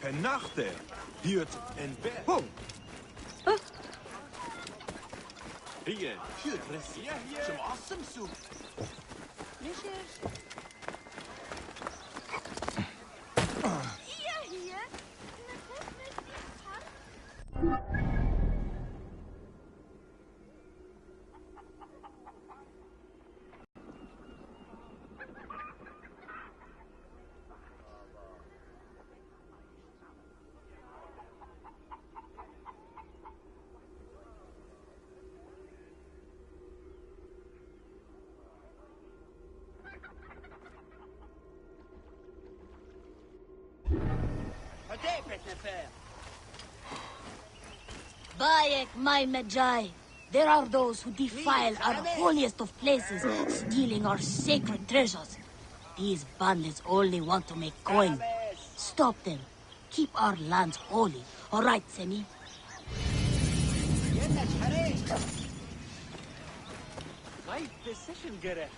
En nachter, huurt en bed. Hier, huurt rest. Some awesome soup. Bayek, my Magi. There are those who defile our holiest of places, stealing our sacred treasures. These bandits only want to make coin. Stop them. Keep our lands holy. All right, Semi? Right decision, Gere.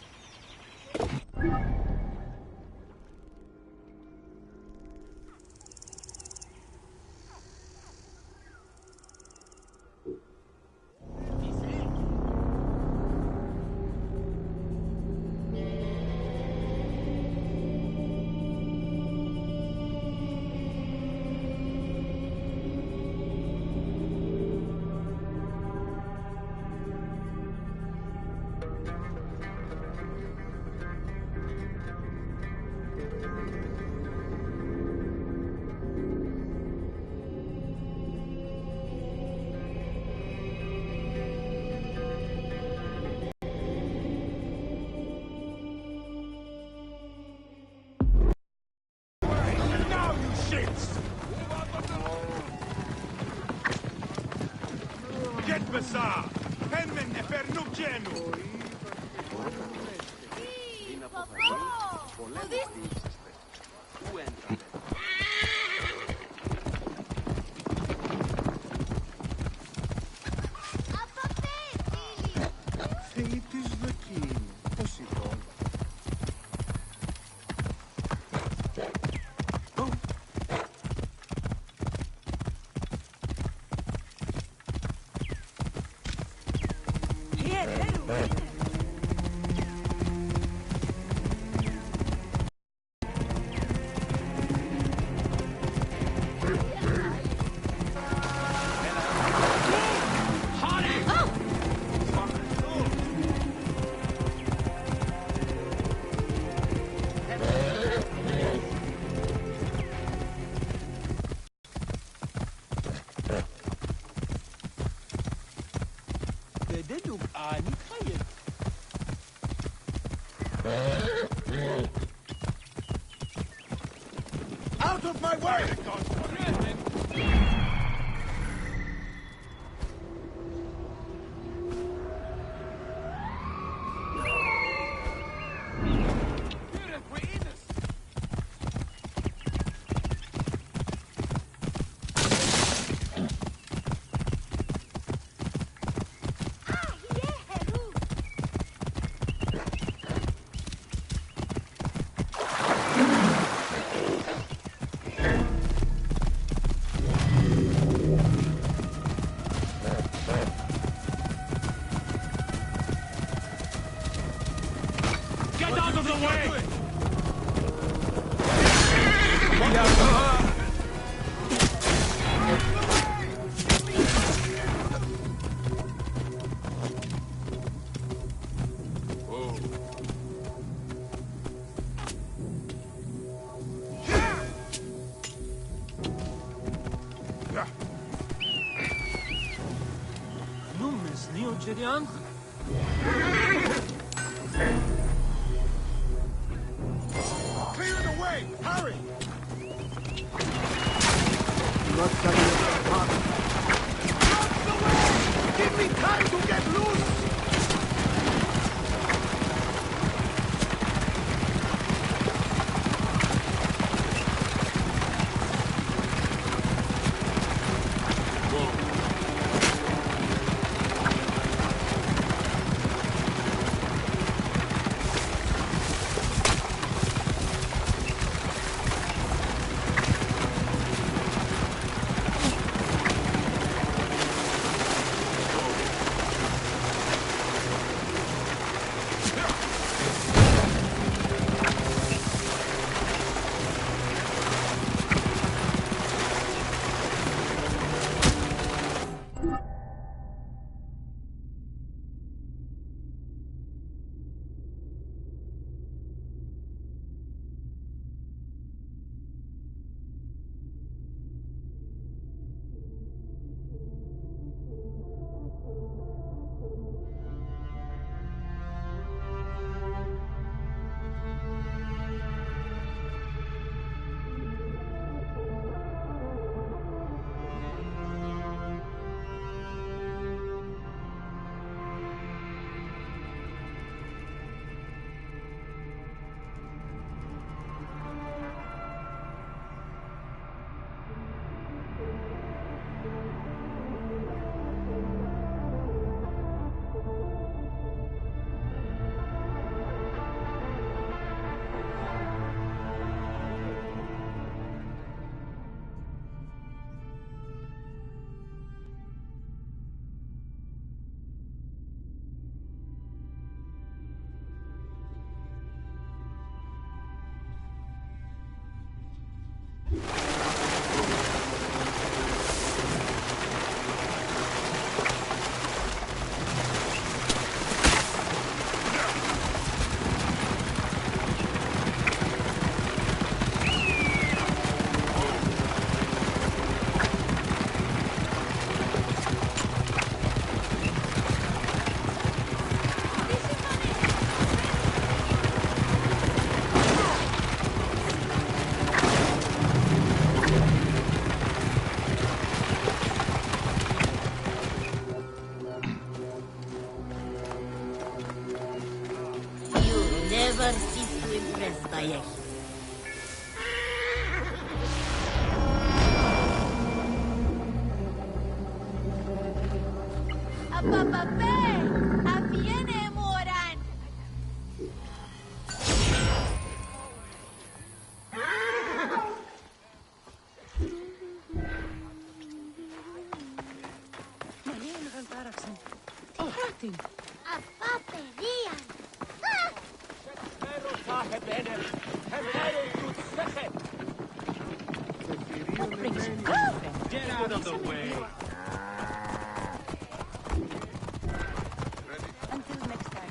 Out of my way! Gideon? Clear the way! dress, Bayek. Get out of the way. Until next time.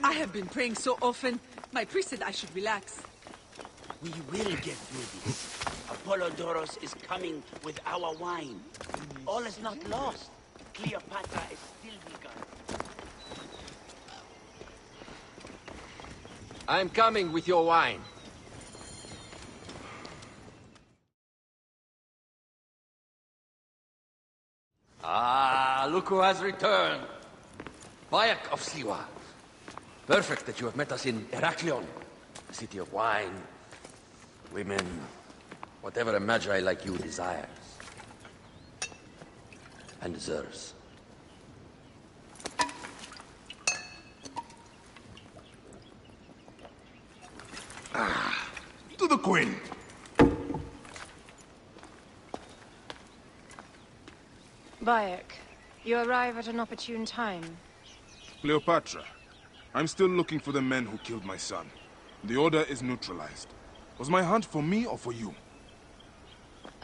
I have been praying so often. My priest said I should relax. We will get through this. Apollodorus is coming with our wine. All is not lost. Cleopatra is still begun. I'm coming with your wine. Ah, look who has returned. Bayek of Siwa. Perfect that you have met us in Heraklion, the city of wine, women, whatever a magi like you desires. And deserves. To the Queen! Bayek, you arrive at an opportune time. Cleopatra, I'm still looking for the men who killed my son. The order is neutralized. Was my hunt for me or for you?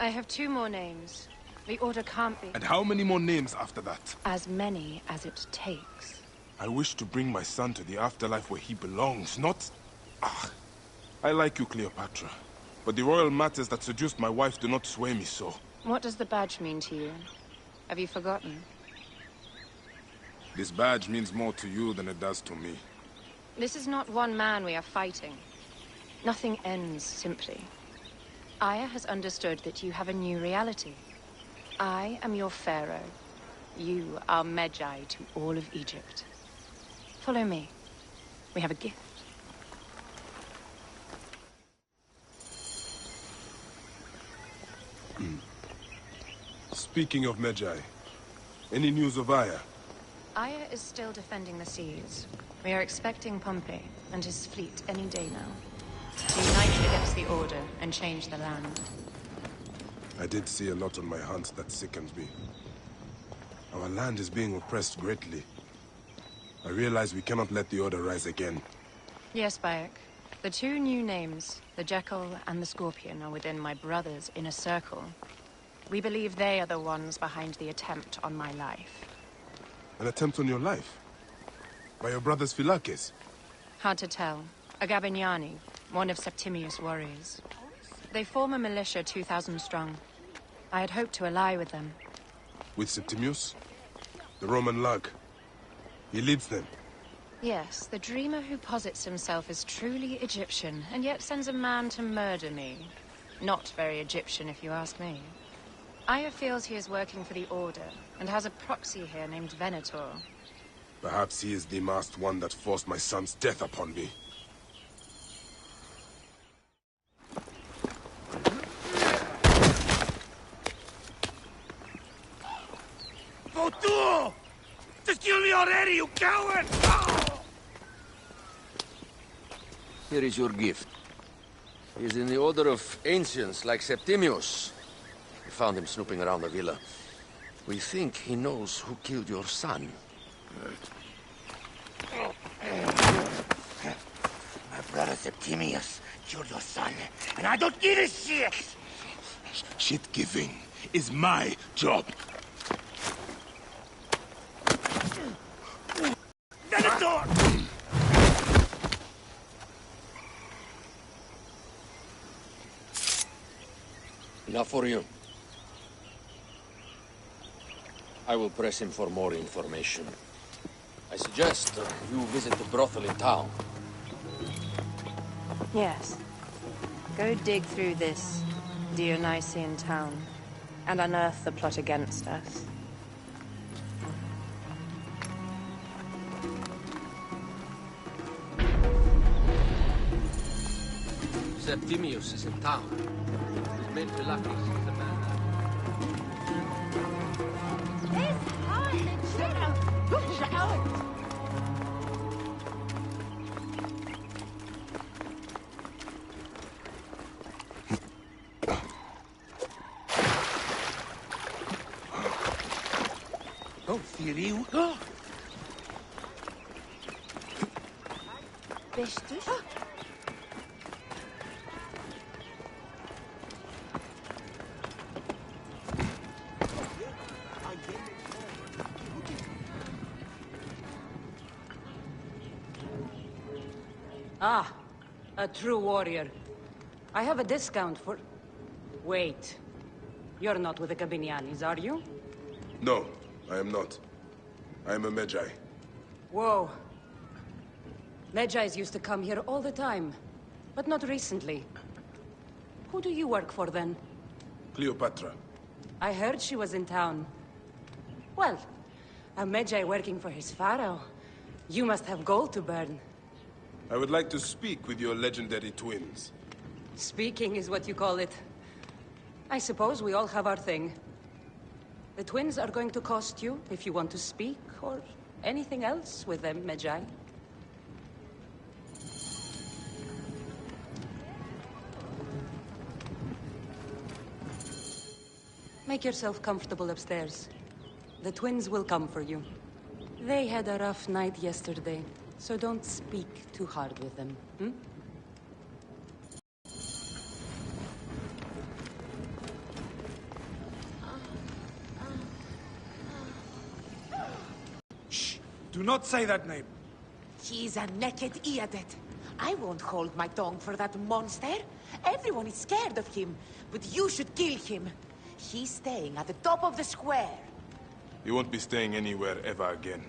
I have two more names. The Order can't be. And how many more names after that? As many as it takes. I wish to bring my son to the afterlife where he belongs, not... Ah, I like you, Cleopatra. But the royal matters that seduced my wife do not sway me so. What does the badge mean to you? Have you forgotten? This badge means more to you than it does to me. This is not one man we are fighting. Nothing ends simply. Aya has understood that you have a new reality. I am your pharaoh. You are Medjay to all of Egypt. Follow me. We have a gift. Speaking of Medjay, any news of Aya? Aya is still defending the seas. We are expecting Pompey and his fleet any day now. To unite against the Order and change the land. I did see a lot on my hunt that sickens me. Our land is being oppressed greatly. I realize we cannot let the Order rise again. Yes, Bayek. The two new names, the Jekyll and the Scorpion, are within my brother's inner circle. We believe they are the ones behind the attempt on my life. An attempt on your life? By your brother's Philakes? Hard to tell. A Gabignani, one of Septimius' warriors. They form a militia 2,000 strong. I had hoped to ally with them. With Septimius? The Roman lug? He leads them? Yes, the dreamer who posits himself as truly Egyptian, and yet sends a man to murder me. Not very Egyptian, if you ask me. Aya feels he is working for the Order, and has a proxy here named Venator. Perhaps he is the masked one that forced my son's death upon me. Votu! Just kill me already, you coward! Oh! Here is your gift. He is in the order of ancients like Septimius. We found him snooping around the villa. We think he knows who killed your son. My brother Septimius killed your son, and I don't give a shit! Shit-giving is my job. Venator! Enough for you. I will press him for more information. I suggest you visit the brothel in town. Yes. Go dig through this Dionysian town, and unearth the plot against us. Septimius is in town. His main Philakes is the man. Don't fear you. Bist du's? Ah, a true warrior. I have a discount for... Wait. You're not with the Gabinianis, are you? No, I am not. I am a Medjay. Whoa. Medjais used to come here all the time, but not recently. Who do you work for, then? Cleopatra. I heard she was in town. Well, a Medjay working for his pharaoh. You must have gold to burn. I would like to speak with your legendary twins. Speaking is what you call it. I suppose we all have our thing. The twins are going to cost you if you want to speak, or anything else with them, Medjay. Make yourself comfortable upstairs. The twins will come for you. They had a rough night yesterday, so don't speak too hard with them, hmm? Do not say that name. He's a naked idiot. I won't hold my tongue for that monster. Everyone is scared of him, but you should kill him. He's staying at the top of the square. He won't be staying anywhere ever again.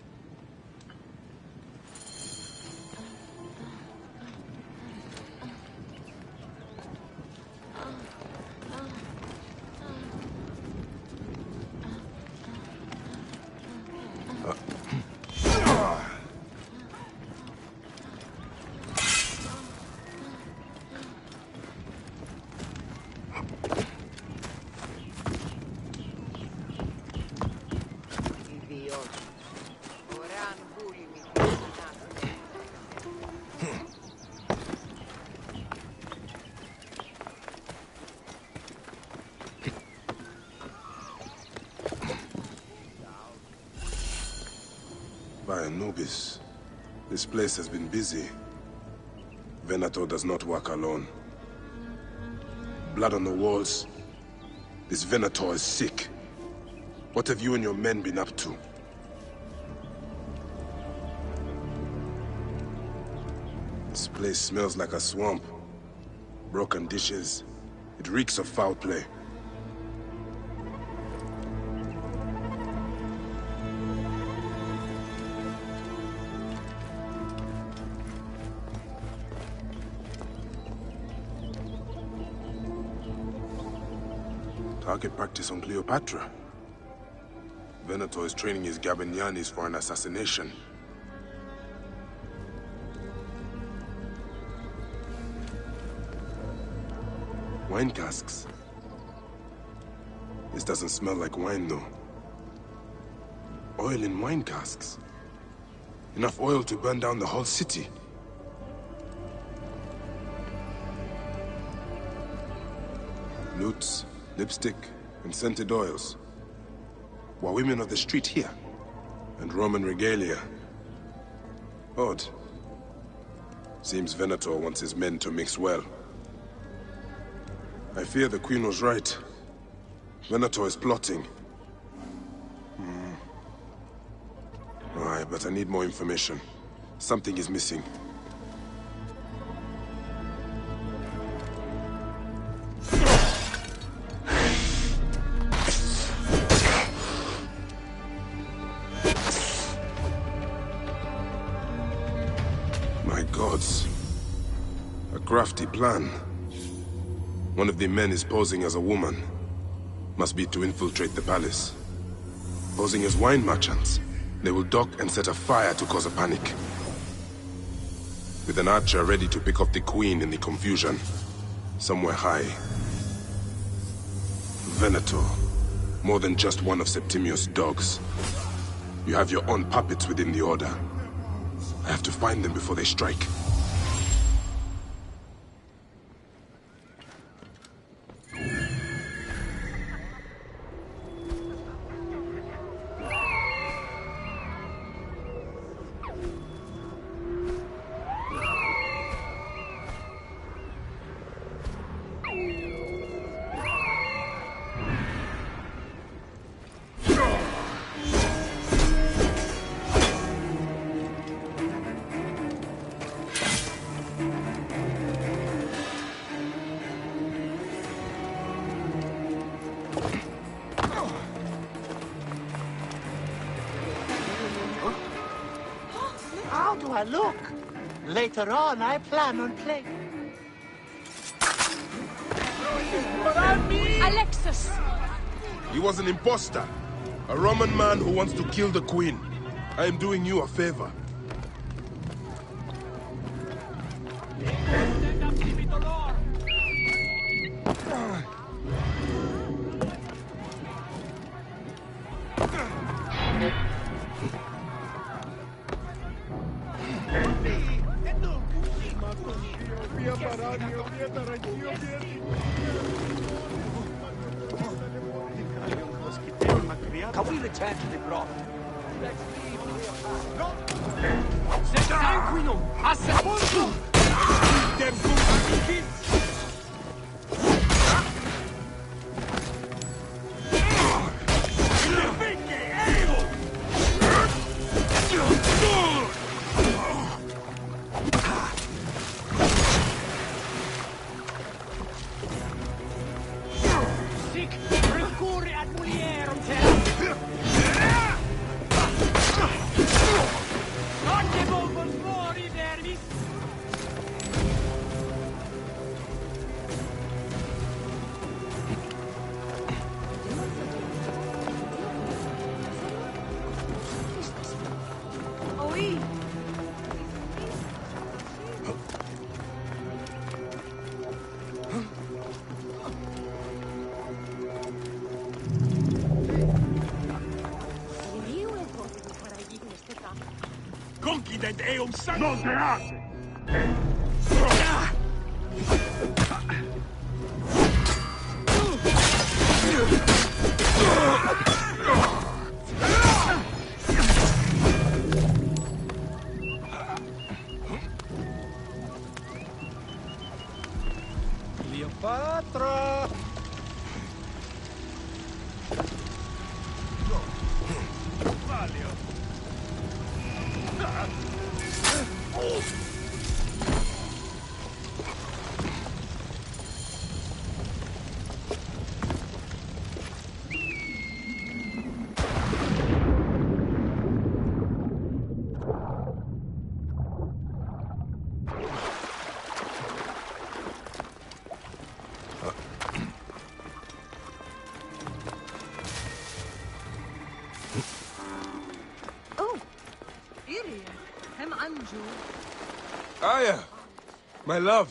By Anubis, this place has been busy. Venator does not work alone. Blood on the walls. This Venator is sick. What have you and your men been up to? This place smells like a swamp. Broken dishes. It reeks of foul play. Target practice on Cleopatra. Venator is training his Gabinianis for an assassination. Wine casks. This doesn't smell like wine, though. Oil in wine casks. Enough oil to burn down the whole city. Lutes, lipstick, and scented oils. While women of the street here, and Roman regalia. Odd. Seems Venator wants his men to mix well. I fear the Queen was right. Venator is plotting. Aye, but I need more information. Something is missing. My gods. A crafty plan. One of the men is posing as a woman. Must be to infiltrate the palace. Posing as wine merchants. They will dock and set a fire to cause a panic. With an archer ready to pick off the queen in the confusion. Somewhere high. Venator. More than just one of Septimius' dogs. You have your own puppets within the Order. I have to find them before they strike. How do I look? Later on, I plan on playing. Alexis! He was an imposter. A Roman man who wants to kill the queen. I am doing you a favor. Can we return to the broth? Sanguinum! A sepulcrum! President Eum San... Non te hace! Cleopatra! Aya! My love!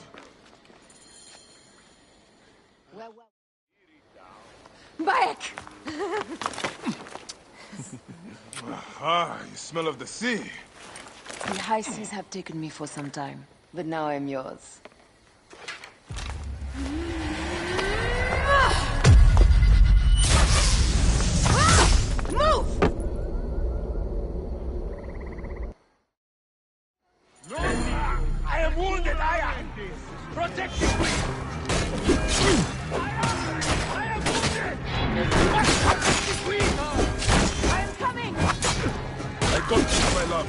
Back! You smell of the sea. The high seas have taken me for some time, but now I'm yours. Move! I am wounded, Aya! Protect the queen! I am wounded! You must protect the queen! I am coming! I got you, my love.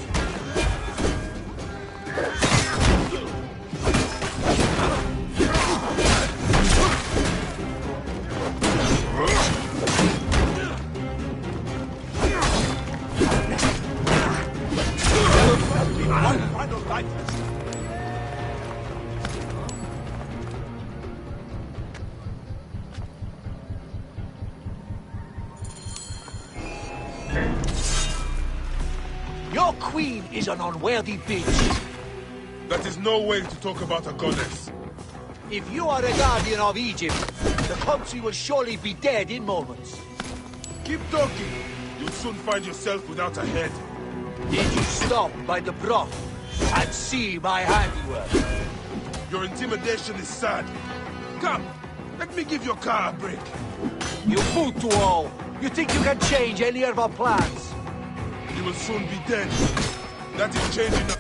Your queen is an unworthy bitch. That is no way to talk about a goddess. If you are a guardian of Egypt, the country will surely be dead in moments. Keep talking. You'll soon find yourself without a head. Did you stop by the broth and see my handiwork? Your intimidation is sad. Come, let me give your car a break. You fool to all. You think you can change any of our plans? You will soon be dead. That is changing the...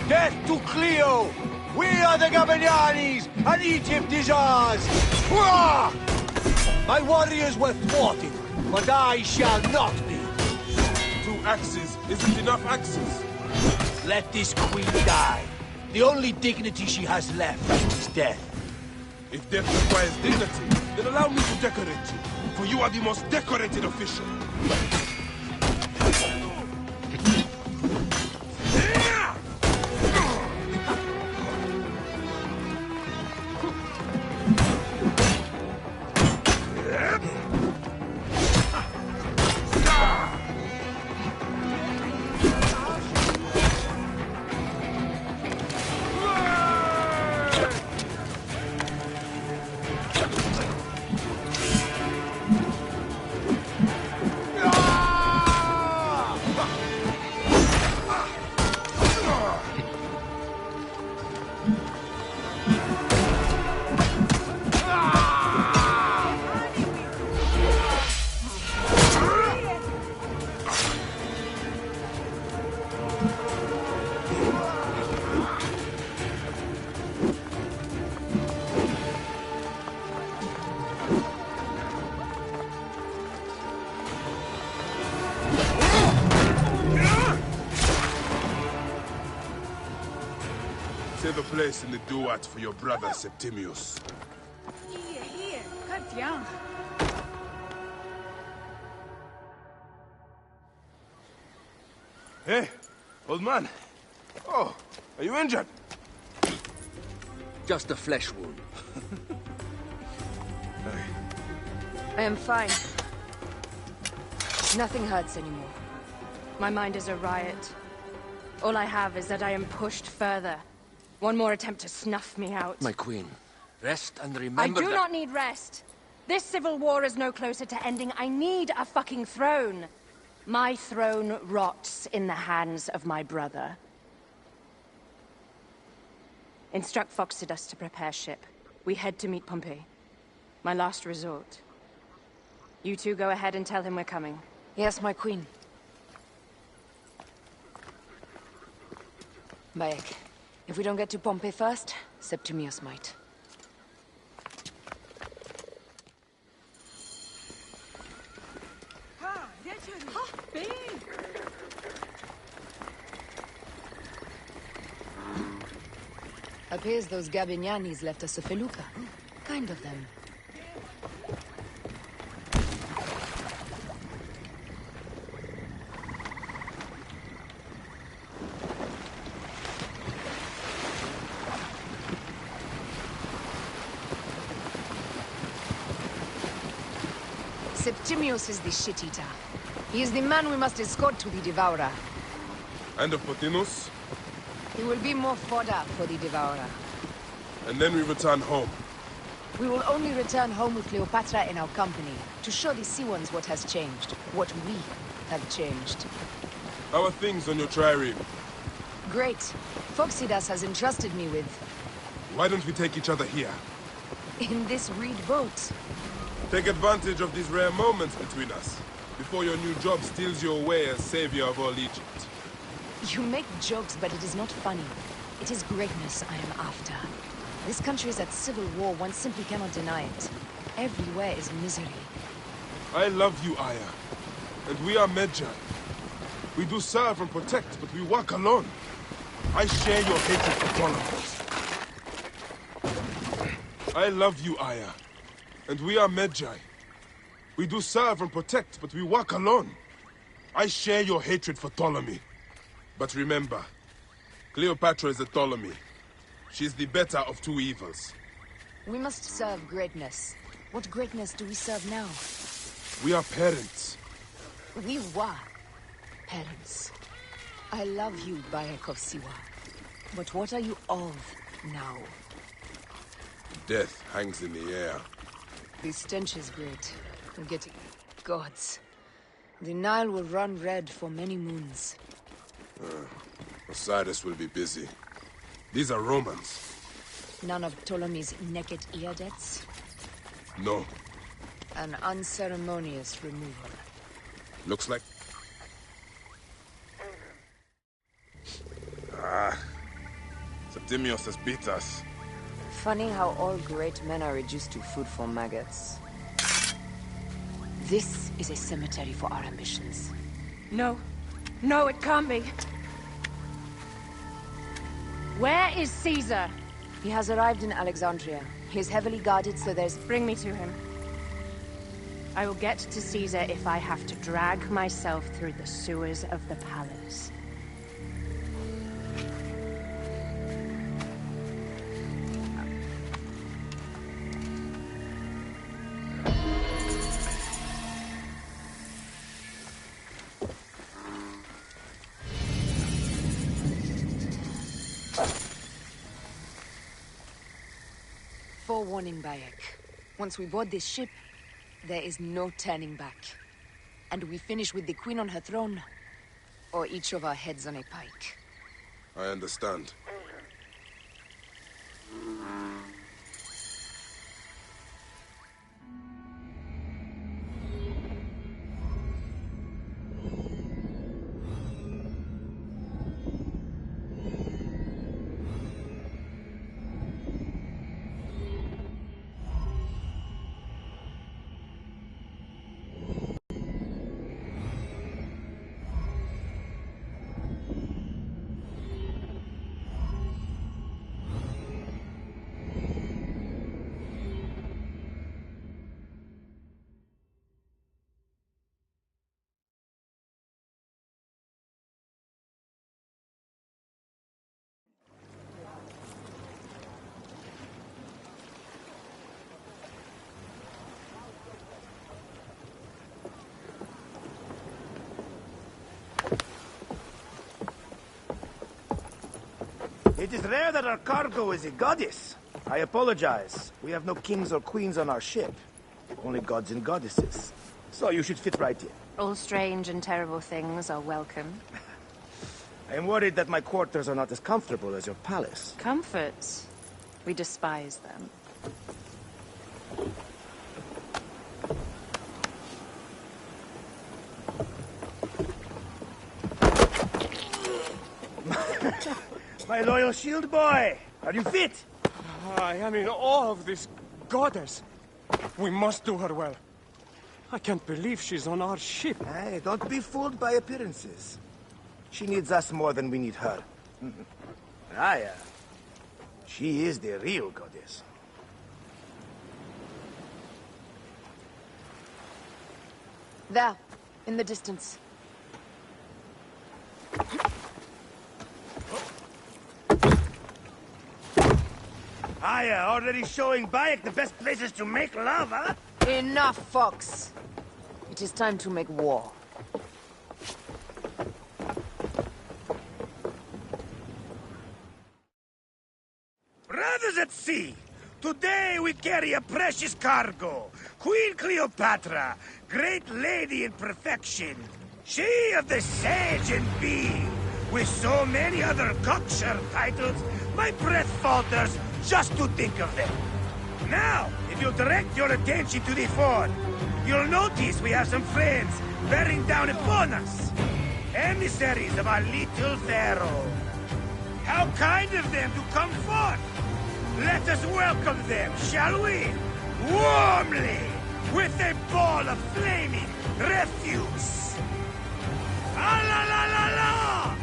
Death to Cleo! We are the Gabanianis, and Egypt is ours! Hurrah! My warriors were thwarted, but I shall not be. 2 axes isn't enough axes. Let this queen die. The only dignity she has left is death. If death requires dignity, then allow me to decorate you, for you are the most decorated official. Save a place in the duat for your brother Septimius. Hier, cut down. Hey, old man. Oh, are you injured? Just a flesh wound. I am fine. Nothing hurts anymore. My mind is a riot. All I have is that I am pushed further. One more attempt to snuff me out. My queen, rest and remember I do not need rest. This civil war is no closer to ending. I need a fucking throne. My throne rots in the hands of my brother. Instruct Phoxidas to prepare ship. We head to meet Pompey. My last resort. You two go ahead and tell him we're coming. Yes, my queen. Bayek, if we don't get to Pompey first, Septimius might. Appears those Gabinianis left us a felucca. Kind of them. Septimius is the shit-eater. He is the man we must escort to the Devourer. And of Pothinus? He will be more fodder for the Devourer. And then we return home. We will only return home with Cleopatra in our company, to show the Sea-Ones what has changed, what we have changed. How are things on your trireme? Great. Phoxidas has entrusted me with... Why don't we take each other here? in this reed boat. Take advantage of these rare moments between us, before your new job steals you away as savior of all Egypt. You make jokes, but it is not funny. It is greatness I am after. This country is at civil war, one simply cannot deny it. Everywhere is misery. I love you, Aya. And we are Medjay. We do serve and protect, but we work alone. I share your hatred for Ptolemy. I love you, Aya. And we are Medjay. We do serve and protect, but we work alone. I share your hatred for Ptolemy. But remember, Cleopatra is a Ptolemy. She's the better of two evils. We must serve greatness. What greatness do we serve now? We are parents. We were parents. I love you, Bayek of Siwa. But what are you of now? Death hangs in the air. The stench is great. We're getting gods. The Nile will run red for many moons. Osiris will be busy. These are Romans. None of Ptolemy's naked eardets? No. An unceremonious removal. Looks like... Septimius has beat us. Funny how all great men are reduced to food for maggots. This is a cemetery for our ambitions. No. No, it can't be. Where is Caesar? He has arrived in Alexandria. He is heavily guarded, so there's... Bring me to him. I will get to Caesar if I have to drag myself through the sewers of the palace. Forewarning, Bayek. Once we board this ship, there is no turning back. And we finish with the Queen on her throne, or each of our heads on a pike. I understand. It is rare that our cargo is a goddess. I apologize. We have no kings or queens on our ship. Only gods and goddesses. So you should fit right in. All strange and terrible things are welcome. I am worried that my quarters are not as comfortable as your palace. Comforts? We despise them. My loyal shield boy! Are you fit? I am in awe of this goddess. We must do her well. I can't believe she's on our ship. Hey, don't be fooled by appearances. She needs us more than we need her. Aya. She is the real goddess. There, in the distance. Aya, already showing Bayek the best places to make love, huh? Enough, Fox. It is time to make war. Brothers at sea, today we carry a precious cargo. Queen Cleopatra, great lady in perfection. She of the sage and bee. With so many other cocksure titles, my breath falters just to think of them. Now, if you'll direct your attention to the fort, you'll notice we have some friends bearing down upon us. Emissaries of our little pharaoh. How kind of them to come forth! Let us welcome them, shall we? Warmly, with a ball of flaming refuse. Ah la la la la!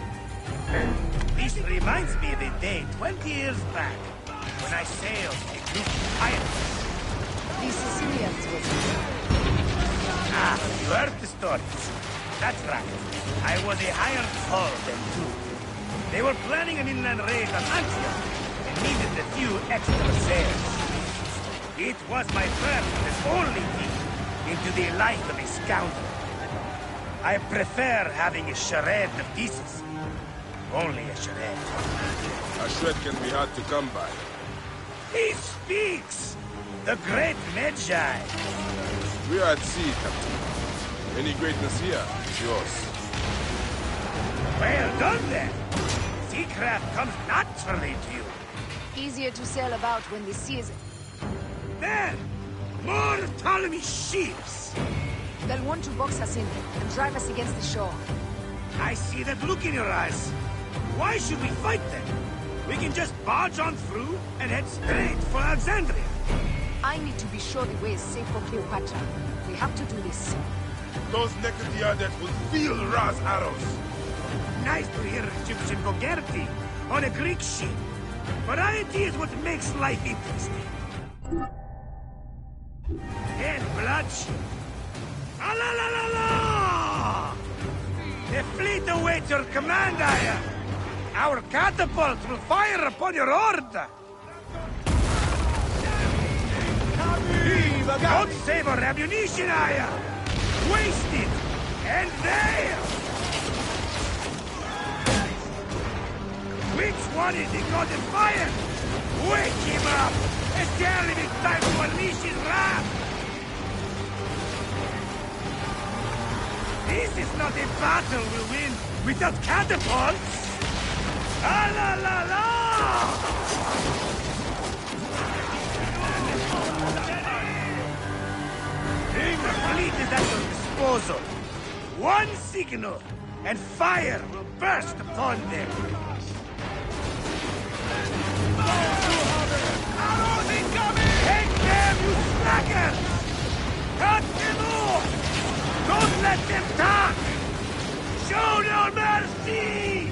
This reminds me of a day 20 years back, when I sailed a group of pirates. The Sicilians was Ah, you heard the stories. That's right. I was a hired hull then too. They were planning an inland raid on Antioch and needed a few extra sails. It was my first and only peek into the life of a scoundrel. I prefer having a charade of decency. Only a charade. A shred can be hard to come by. He speaks! The great Magi! We are at sea, Captain. Any greatness here is yours. Well done, then! Seacraft comes naturally to you. easier to sail about when the sea is... There! More Ptolemy ships! They'll want to box us in and drive us against the shore. I see that look in your eyes. Why should we fight them? We can just barge on through and head straight for Alexandria. I need to be sure the way is safe for Cleopatra. We have to do this. Those Necatiades will feel Ra's arrows. Nice to hear Egyptian vulgarity on a Greek ship. Variety is what makes life interesting. And bloodshed. Ah la la la la! The fleet awaits your command, Aya. Our catapults will fire upon your order. Don't save our ammunition, Aya. Waste it. And there. Which one is the god of fire? Wake him up. And tell him it's time to unleash his wrath. This is not a battle we'll win without catapults! Ah la la la! The fleet is at your disposal. One signal, and fire will burst upon them. Arrows incoming! Take them, you slackers! Cut them off! Don't let them talk! Show no mercy!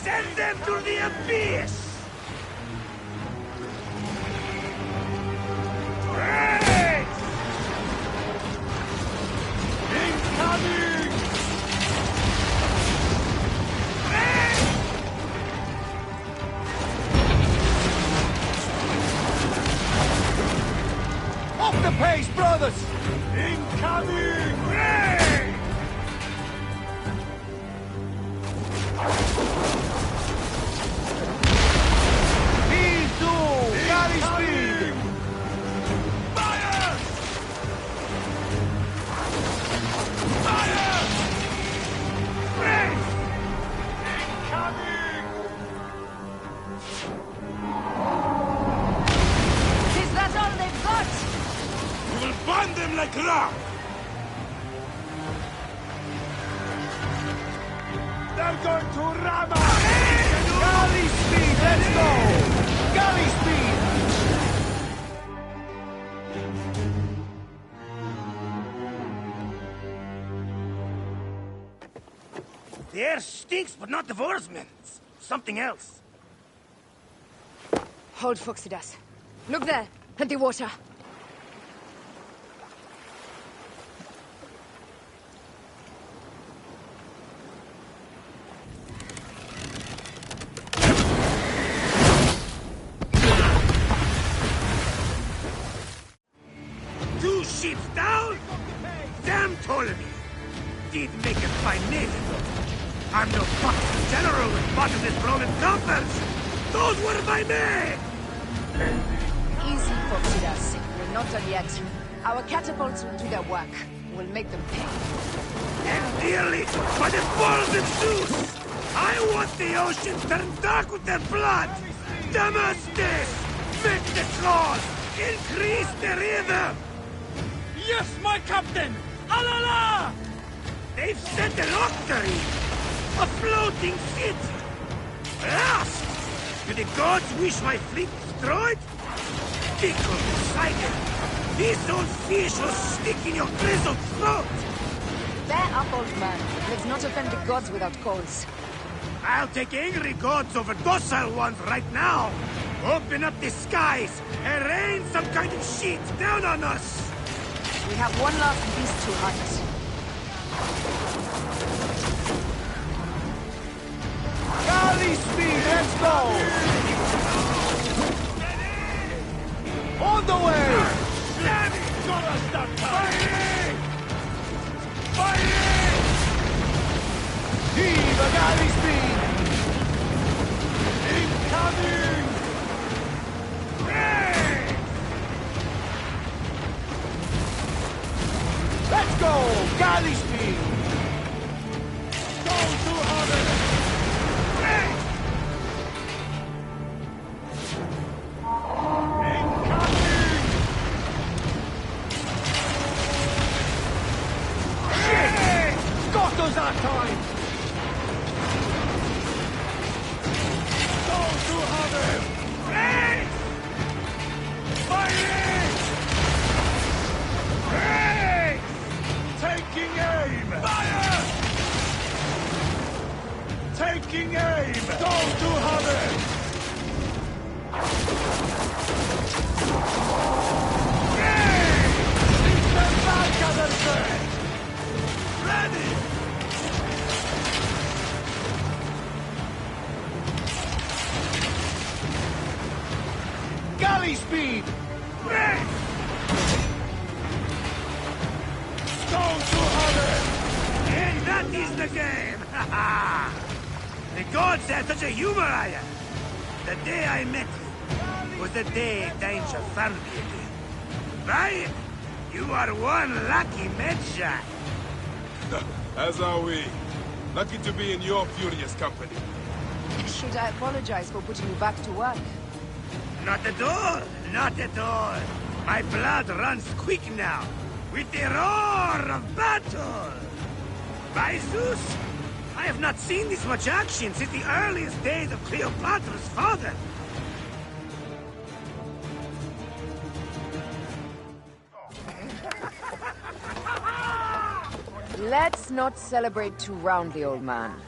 Send them to the abyss! Great! Incoming! Great! Off the pace, brothers! Incoming! Great! my craft! They're going to ram us! Galley speed, let's go! Galley speed! The air stinks, but not the Vorsmen. Something else. Hold, Fuxidas. Look there, at the water. Two ships down? Damn Ptolemy! Did make it by name. I'm no fucking general with bottomless Roman coffers! Those were my men! Easy, Fuxidas. We're not done yet. Our catapults will do their work. We'll make them pay. And dearly, by the balls of Zeus! I want the ocean turned dark with their blood! Damastes! Make the cause! Increase the rhythm! Yes, my captain! Alala! They've sent an octary! A floating city! Blast! Do the gods wish my fleet destroyed? Tickle Poseidon! This old fish will stick in your grizzled throat! Bear up, old man. Let's not offend the gods without cause. I'll take angry gods over docile ones right now! Open up the skies and rain some kind of shit down on us! We have one last beast to hunt. Galley speed, let's go! On the way! Gotta stop fighting! Fighting! Heave a galley speed! Incoming! Hey! Let's go! Galley speed! Go to Harvard! Hey! Incoming! Shit! Got us that time! Go to Harvard! Hey! Fighting! Hey! Taking aim! Fire! Taking aim! Go to Harvard! Hey! Stand back, Anderson! Ready! Galley speed! Hey! Go to Harvard! And that is the game! Ha ha! The gods had such a humor, I am. The day I met you was the day danger found me again. Right? You are one lucky medshot. As are we. Lucky to be in your furious company. Should I apologize for putting you back to work? Not at all. Not at all. My blood runs quick now. With the roar of battle. By Zeus, I have not seen this much action since the earliest days of Cleopatra's father. Let's not celebrate too roundly, old man.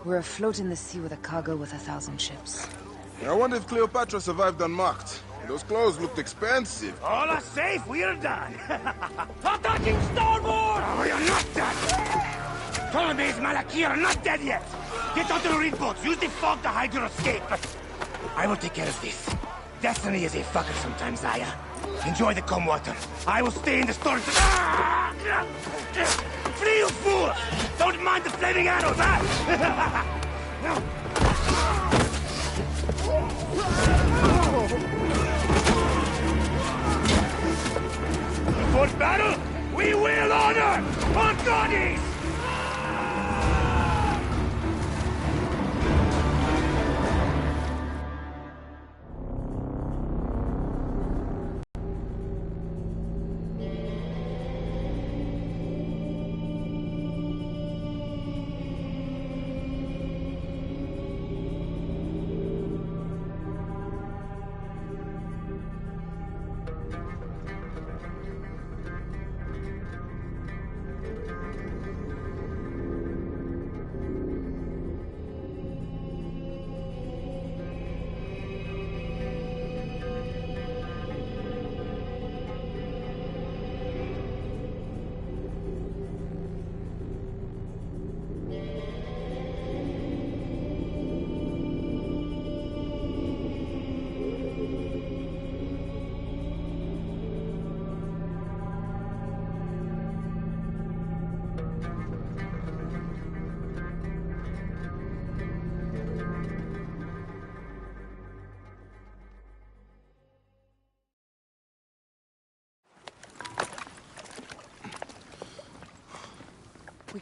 We're afloat in the sea with a cargo with 1,000 ships. I wonder if Cleopatra survived unmarked. Those clothes looked expensive. All are safe, we're done. Attacking starboard! Oh, you're not done! Ptolemy's Malaki are not dead yet! Get onto the reed boats, use the fog to hide your escape, but I will take care of this. Destiny is a fucker sometimes, Aya. Enjoy the calm water. I will stay in the storage. Ah! Flee, you fools! Don't mind the flaming arrows, huh? For battle, we will honor our goddess!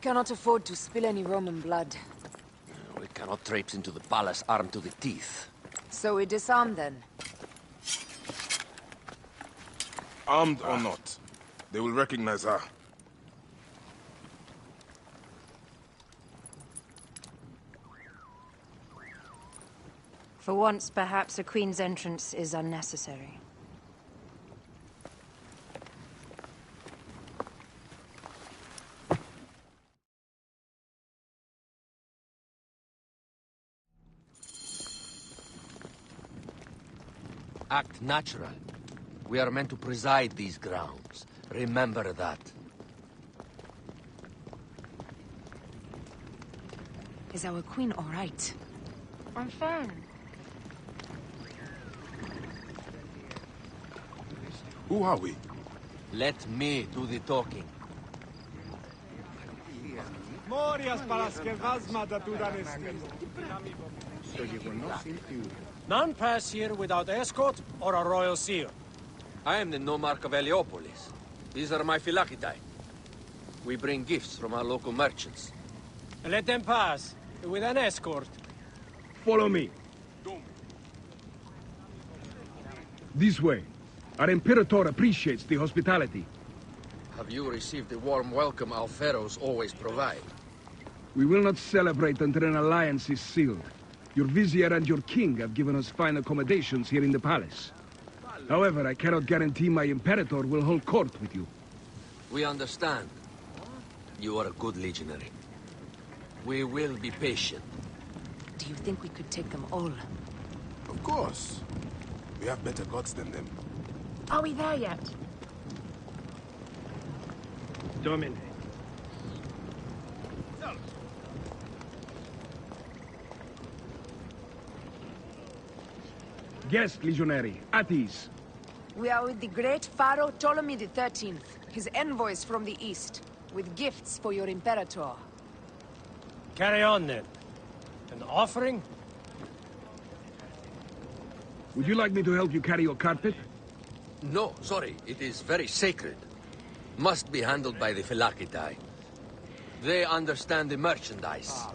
cannot afford to spill any Roman blood. We cannot traipse into the palace armed to the teeth. So we disarm then. Armed or not, they will recognize her. For once, perhaps a queen's entrance is unnecessary. Act natural. We are meant to preside these grounds. Remember that. Is our queen all right? I'm fine. Who are we? Let me do the talking. None pass here without escort or a royal seal. I am the nomarch of Heliopolis. These are my phylacitae. We bring gifts from our local merchants. Let them pass, with an escort. Follow me. This way. Our Imperator appreciates the hospitality. Have you received the warm welcome our pharaohs always provide? We will not celebrate until an alliance is sealed. Your vizier and your king have given us fine accommodations here in the palace. However, I cannot guarantee my Imperator will hold court with you. We understand. You are a good legionary. We will be patient. Do you think we could take them all? Of course. We have better gods than them. Are we there yet? Domine. Guest legionary, at ease. We are with the great Pharaoh Ptolemy XIII, his envoys from the east, with gifts for your Imperator. Carry on then. An offering? Would you like me to help you carry your carpet? No, sorry. It is very sacred. Must be handled by the phylacitae. They understand the merchandise.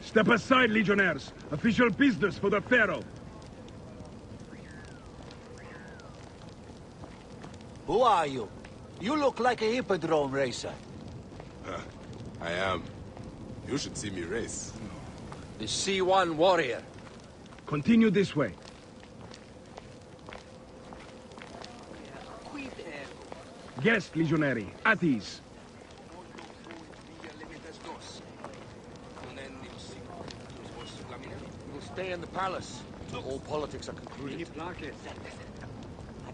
Step aside, legionnaires. Official business for the Pharaoh. Who are you? You look like a hippodrome racer. I am. You should see me race. The C1 warrior. Continue this way. Guest legionary, at ease. We'll stay in the palace. All politics are concluded. My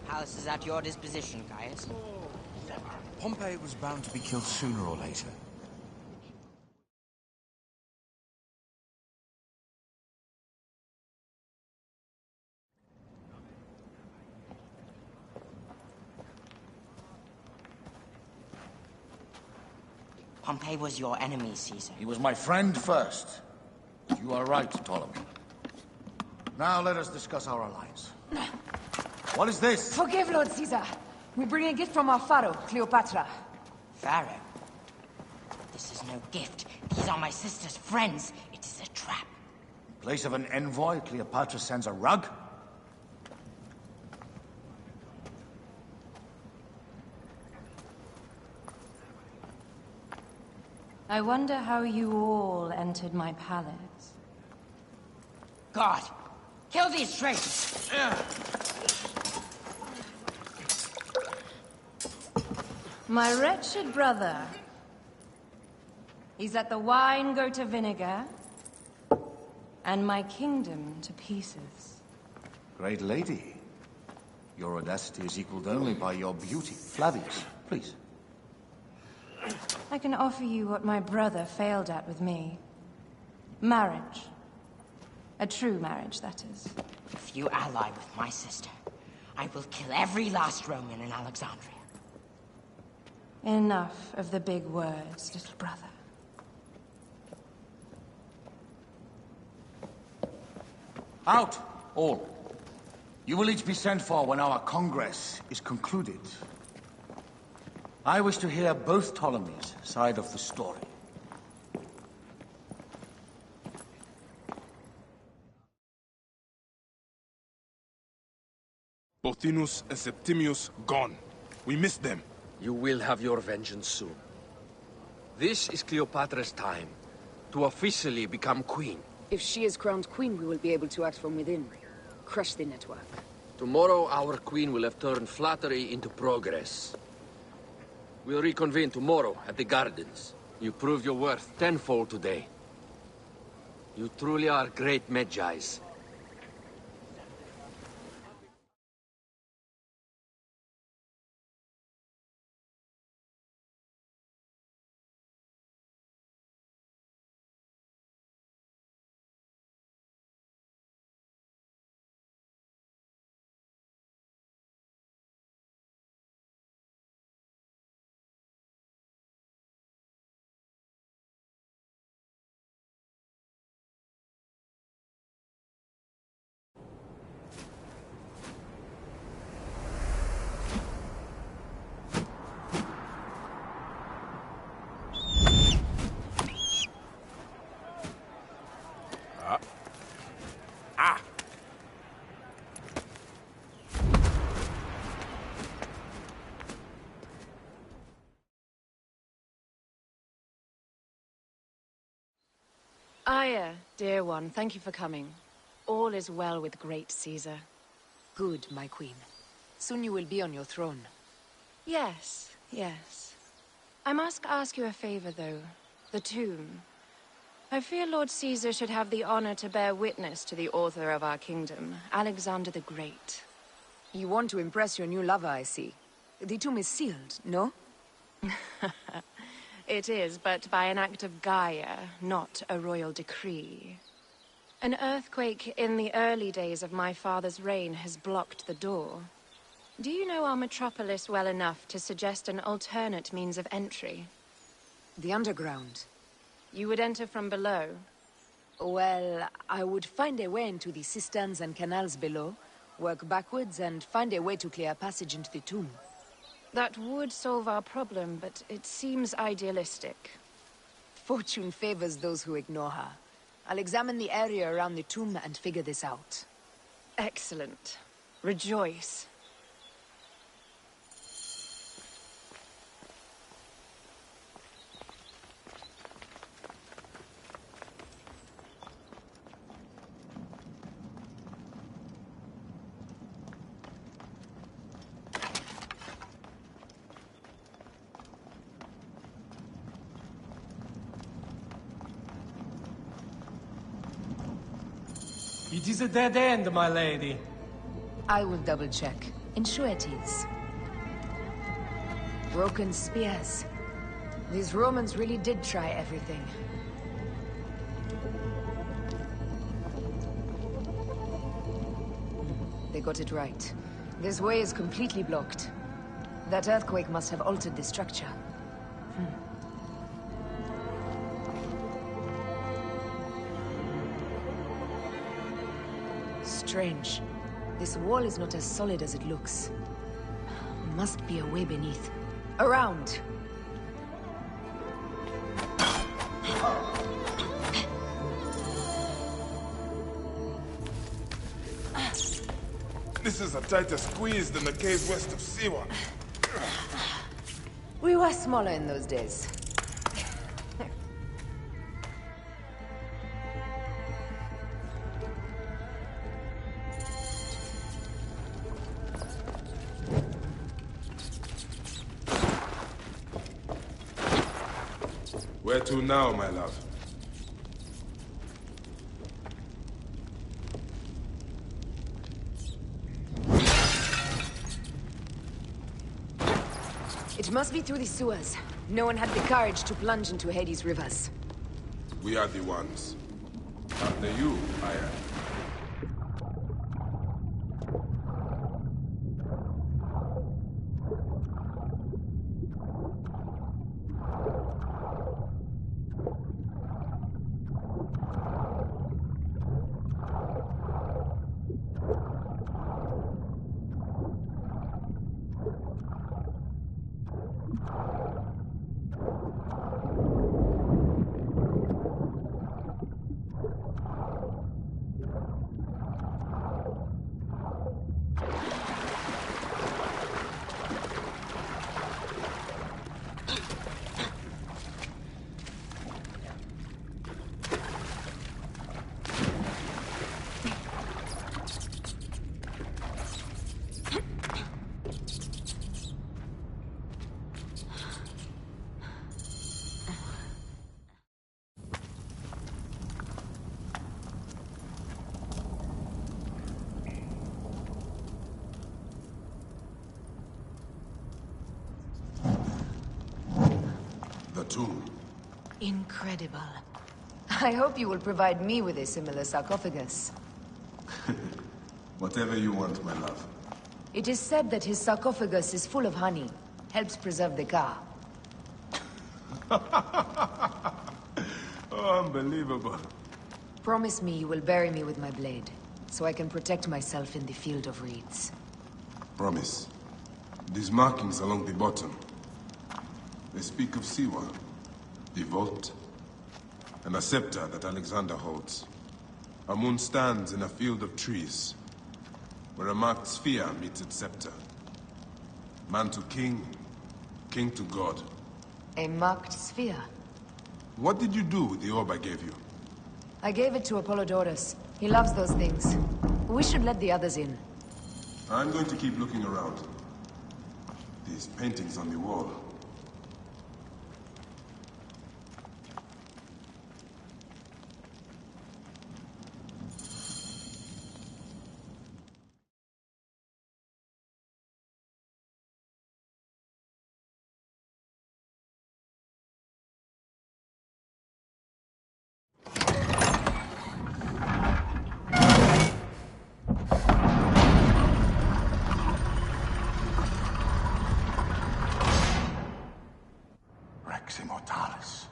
palace is at your disposition, Caius. Pompey was bound to be killed sooner or later. Pompey was your enemy, Caesar. He was my friend first. You are right, Ptolemy. Now let us discuss our alliance. What is this? Forgive, Lord Caesar. We bring a gift from our Pharaoh, Cleopatra. Pharaoh? This is no gift. These are my sister's friends. It is a trap. In place of an envoy, Cleopatra sends a rug? I wonder how you all entered my palace. God! Kill these traitors! My wretched brother. He's let the wine go to vinegar, and my kingdom to pieces. Great lady. Your audacity is equaled only by your beauty. Flavius, please. I can offer you what my brother failed at with me. Marriage. A true marriage, that is. If you ally with my sister, I will kill every last Roman in Alexandria. Enough of the big words, little brother. Out, all. You will each be sent for when our Congress is concluded. I wish to hear both Ptolemies' side of the story. Pothinus and Septimius gone. We missed them. You will have your vengeance soon. This is Cleopatra's time to officially become queen. If she is crowned queen, we will be able to act from within. Crush the network. Tomorrow, our queen will have turned flattery into progress. We'll reconvene tomorrow at the gardens. You proved your worth tenfold today. You truly are great Medjais. Aya, dear one, thank you for coming. All is well with great Caesar. Good, my queen. Soon you will be on your throne. Yes, yes. I must ask you a favor, though. The tomb. I fear Lord Caesar should have the honor to bear witness to the author of our kingdom, Alexander the Great. You want to impress your new lover, I see. The tomb is sealed, no? It is, but by an act of Gaia, not a royal decree. An earthquake in the early days of my father's reign has blocked the door. Do you know our metropolis well enough to suggest an alternate means of entry? The underground. You would enter from below? Well, I would find a way into the cisterns and canals below, work backwards, and find a way to clear a passage into the tomb. That would solve our problem, but it seems idealistic. Fortune favors those who ignore her. I'll examine the area around the tomb and figure this out. Excellent. Rejoice. It is a dead end, my lady. I will double-check. Ensure it is. Broken spears. These Romans really did try everything. They got it right. This way is completely blocked. That earthquake must have altered the structure. Strange. This wall is not as solid as it looks. Must be a way beneath. Around! This is a tighter squeeze than the cave west of A.c.o. We were smaller in those days. Where to now, my love? It must be through the sewers. No one had the courage to plunge into Hades' rivers. We are the ones. After you, Aya. tomb. Incredible. I hope you will provide me with a similar sarcophagus. Whatever you want, my love. It is said that his sarcophagus is full of honey. Helps preserve the car. Oh, unbelievable. Promise me you will bury me with my blade, so I can protect myself in the field of reeds. Promise. These markings along the bottom, they speak of Siwa, the vault, and a scepter that Alexander holds. A moon stands in a field of trees, where a marked sphere meets its scepter. Man to king, king to god. A marked sphere? What did you do with the orb I gave you? I gave it to Apollodorus. He loves those things. We should let the others in. I'm going to keep looking around. These paintings on the wall. Rex Immortalis.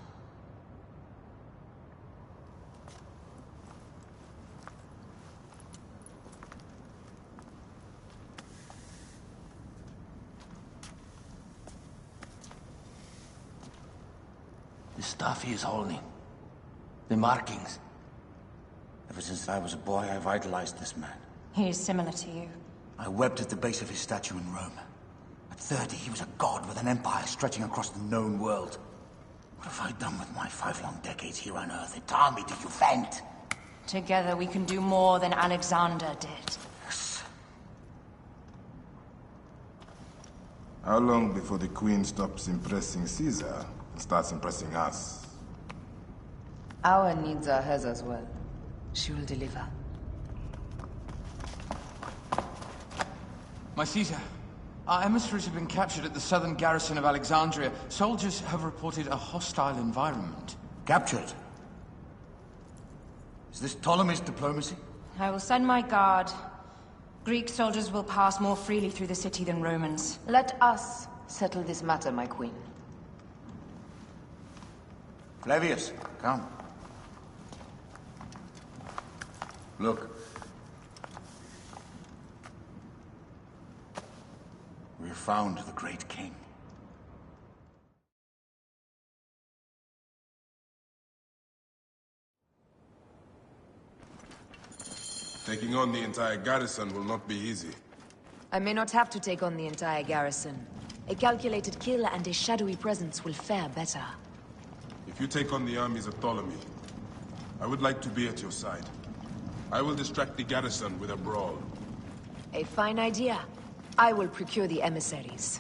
The stuff he is holding. The markings. Ever since I was a boy, I've idolized this man. He is similar to you. I wept at the base of his statue in Rome. At 30, he was a god with an empire stretching across the known world. What have I done with my 5 long decades here on Earth? Its army do you vent? Together we can do more than Alexander did. Yes. How long before the Queen stops impressing Caesar and starts impressing us? Our needs are hers as well. She will deliver. My Caesar, our emissaries have been captured at the southern garrison of Alexandria. Soldiers have reported a hostile environment. Captured? Is this Ptolemy's diplomacy? I will send my guard. Greek soldiers will pass more freely through the city than Romans. Let us settle this matter, my queen. Flavius, come. Look. We have found the great king. Taking on the entire garrison will not be easy. I may not have to take on the entire garrison. A calculated kill and a shadowy presence will fare better. If you take on the armies of Ptolemy, I would like to be at your side. I will distract the garrison with a brawl. A fine idea. I will procure the emissaries.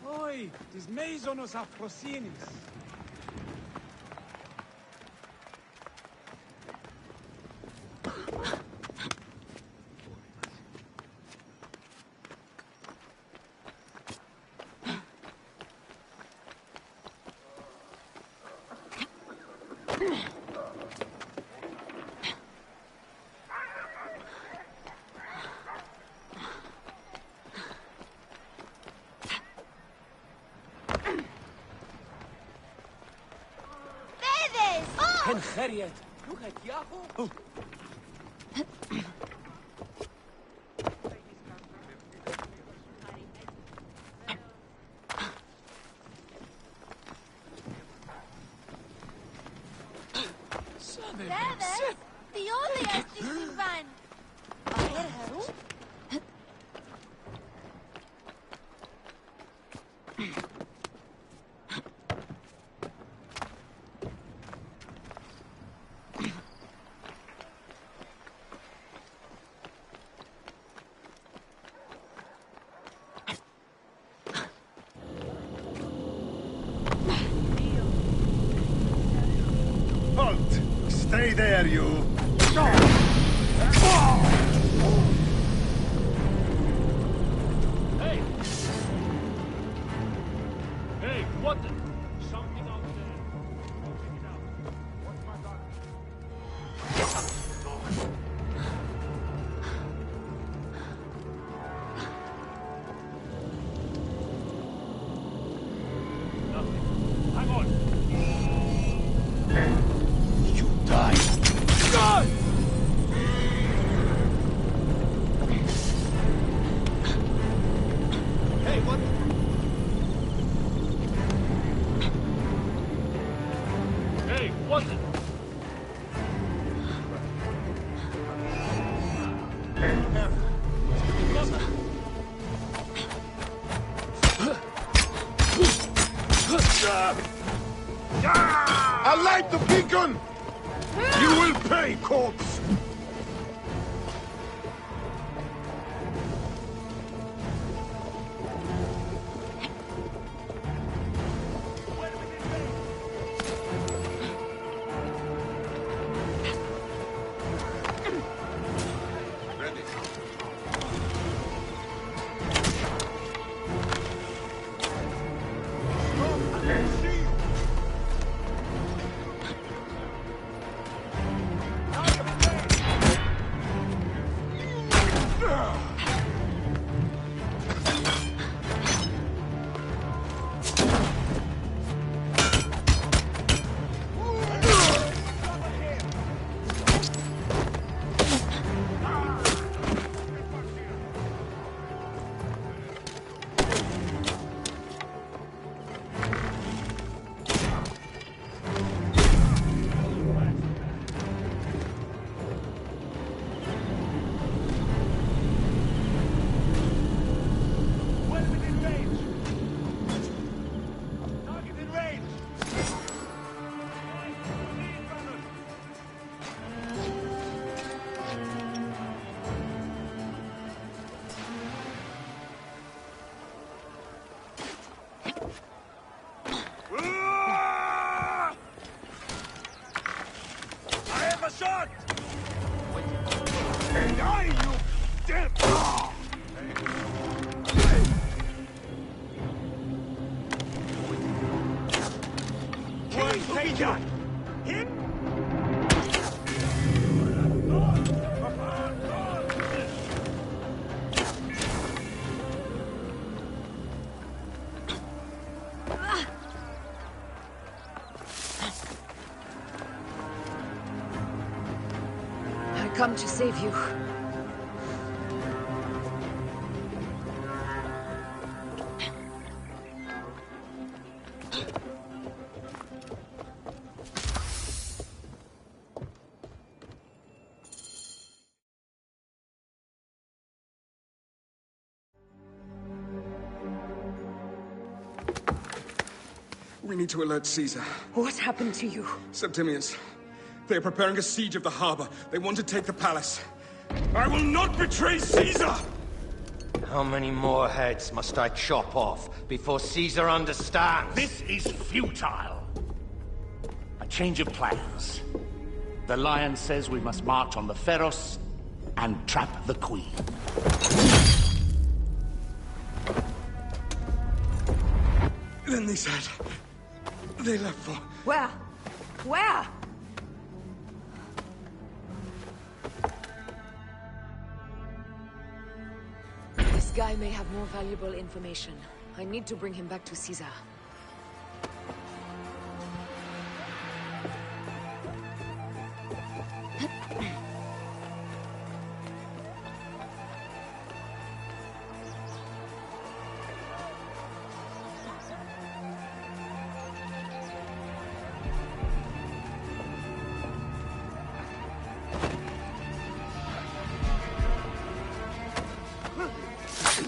Oi, tis meizonos afrosinis. كان خريت لغة ياهو Bebes, Diole este Silvan. Aerheru? Stay there, you! Hey! Hey, what the... Something out there. Go check it out. What's my God? Nothing. Hang on. You die. God! Hey, what? Hey, what the... I light the beacon! You will pay, corpse! shot! Die, you damn... One, take that! Hit! I come to save you. We need to alert Caesar. What happened to you? Septimius. They are preparing a siege of the harbor. They want to take the palace. I will not betray Caesar! How many more heads must I chop off before Caesar understands? This is futile. A change of plans. The Lion says we must march on the Pharos and trap the Queen. Then they said... they left for... Where? Where? This guy may have more valuable information. I need to bring him back to Caesar.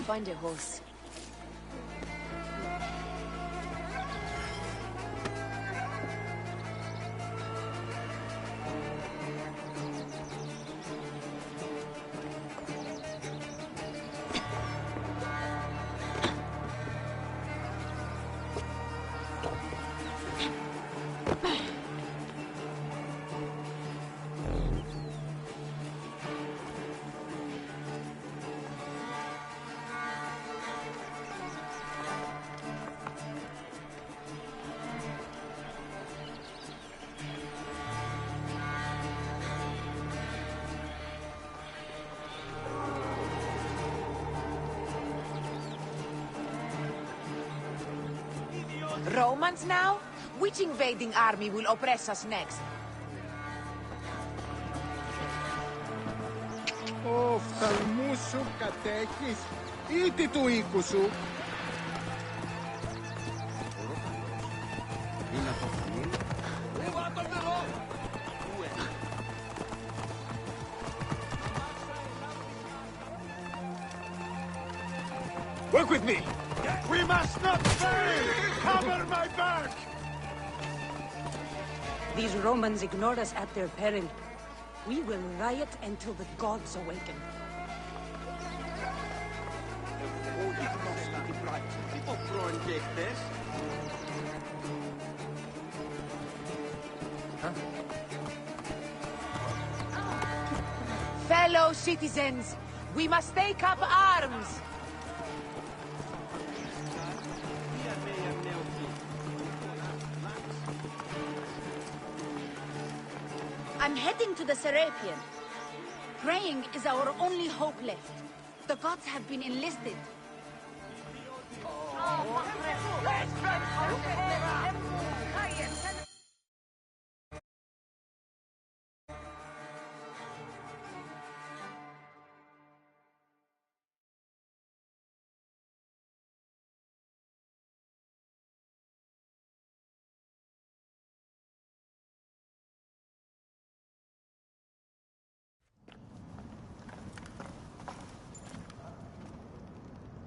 Find a horse. Romans now? Which invading army will oppress us next? Οφθαλμού σου κατέχεις ή τι του οίκου σου? Work with me! We must not fail! Cover my back! These Romans ignore us at their peril. We will riot until the gods awaken. Fellow citizens, we must take up arms! I'm heading to the Serapion. Praying is our only hope left. The gods have been enlisted.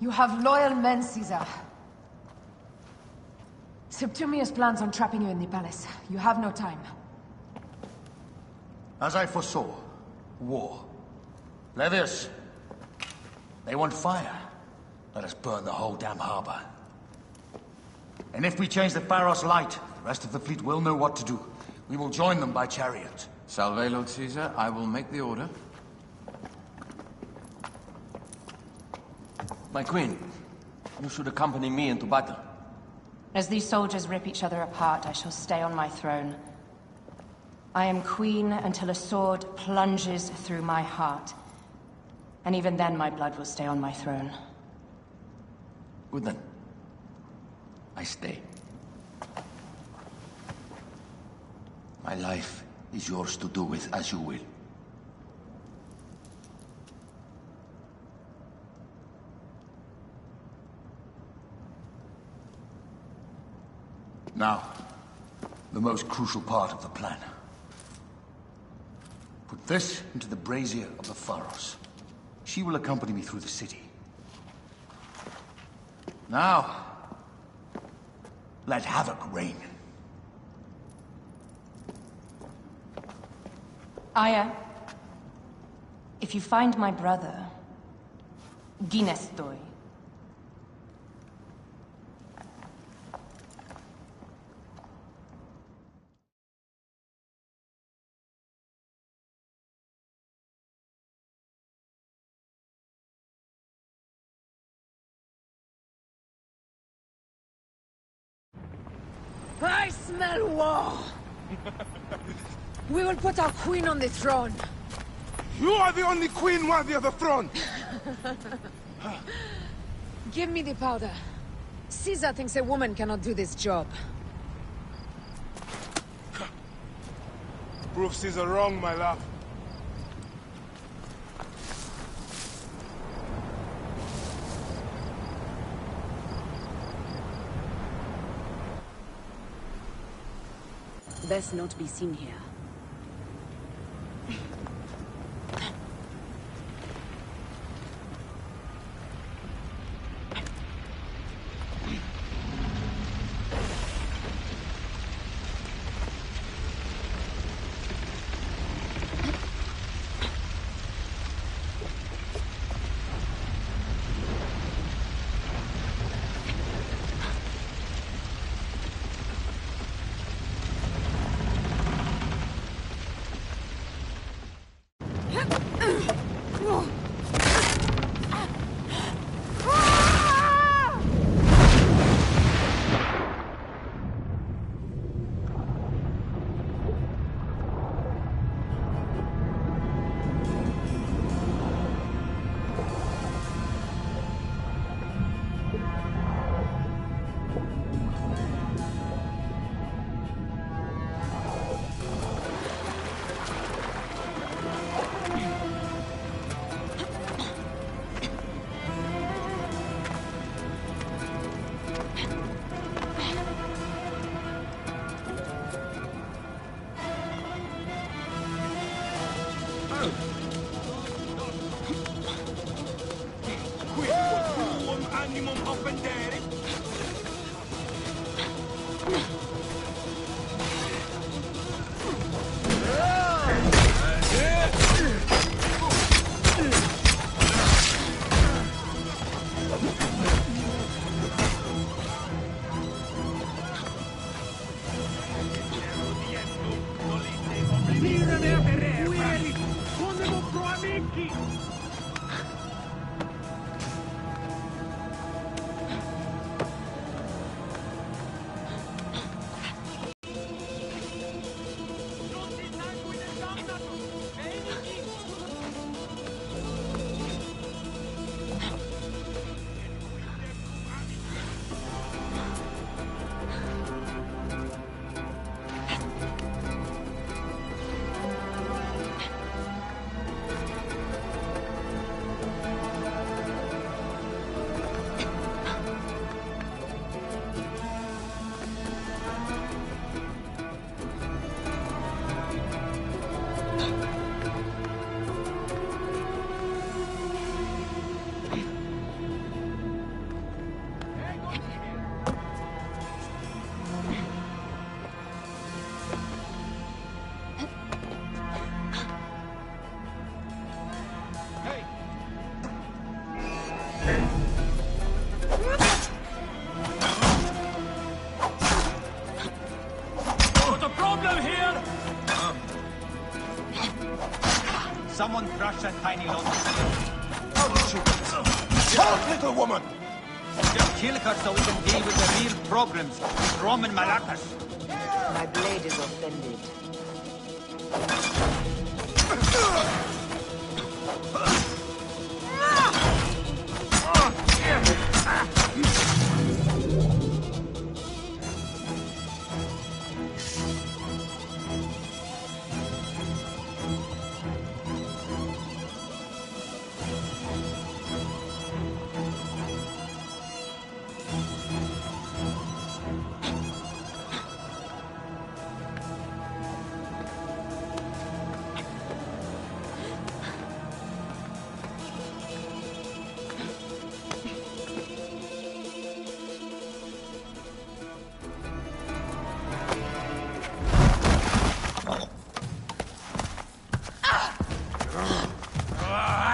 You have loyal men, Caesar. Septimius plans on trapping you in the palace. You have no time. As I foresaw, war. Levius, they want fire. Let us burn the whole damn harbor. And if we change the Pharos light, the rest of the fleet will know what to do. We will join them by chariot. Salve, Lord Caesar. I will make the order. My queen, you should accompany me into battle. As these soldiers rip each other apart, I shall stay on my throne. I am queen until a sword plunges through my heart. And even then my blood will stay on my throne. Good then. I stay. My life is yours to do with as you will. Now, the most crucial part of the plan. Put this into the brazier of the Pharos. She will accompany me through the city. Now, let havoc reign. Aya, if you find my brother, Ginestoi. I smell war! We will put our queen on the throne. You are the only queen worthy of the throne! Give me the powder. Caesar thinks a woman cannot do this job. Prove Caesar wrong, my love. Best not be seen here. Someone crush that tiny load. How did she get this? Help, little woman! Just kill her so we can deal with the real problems with Roman maracas. My blade is offended.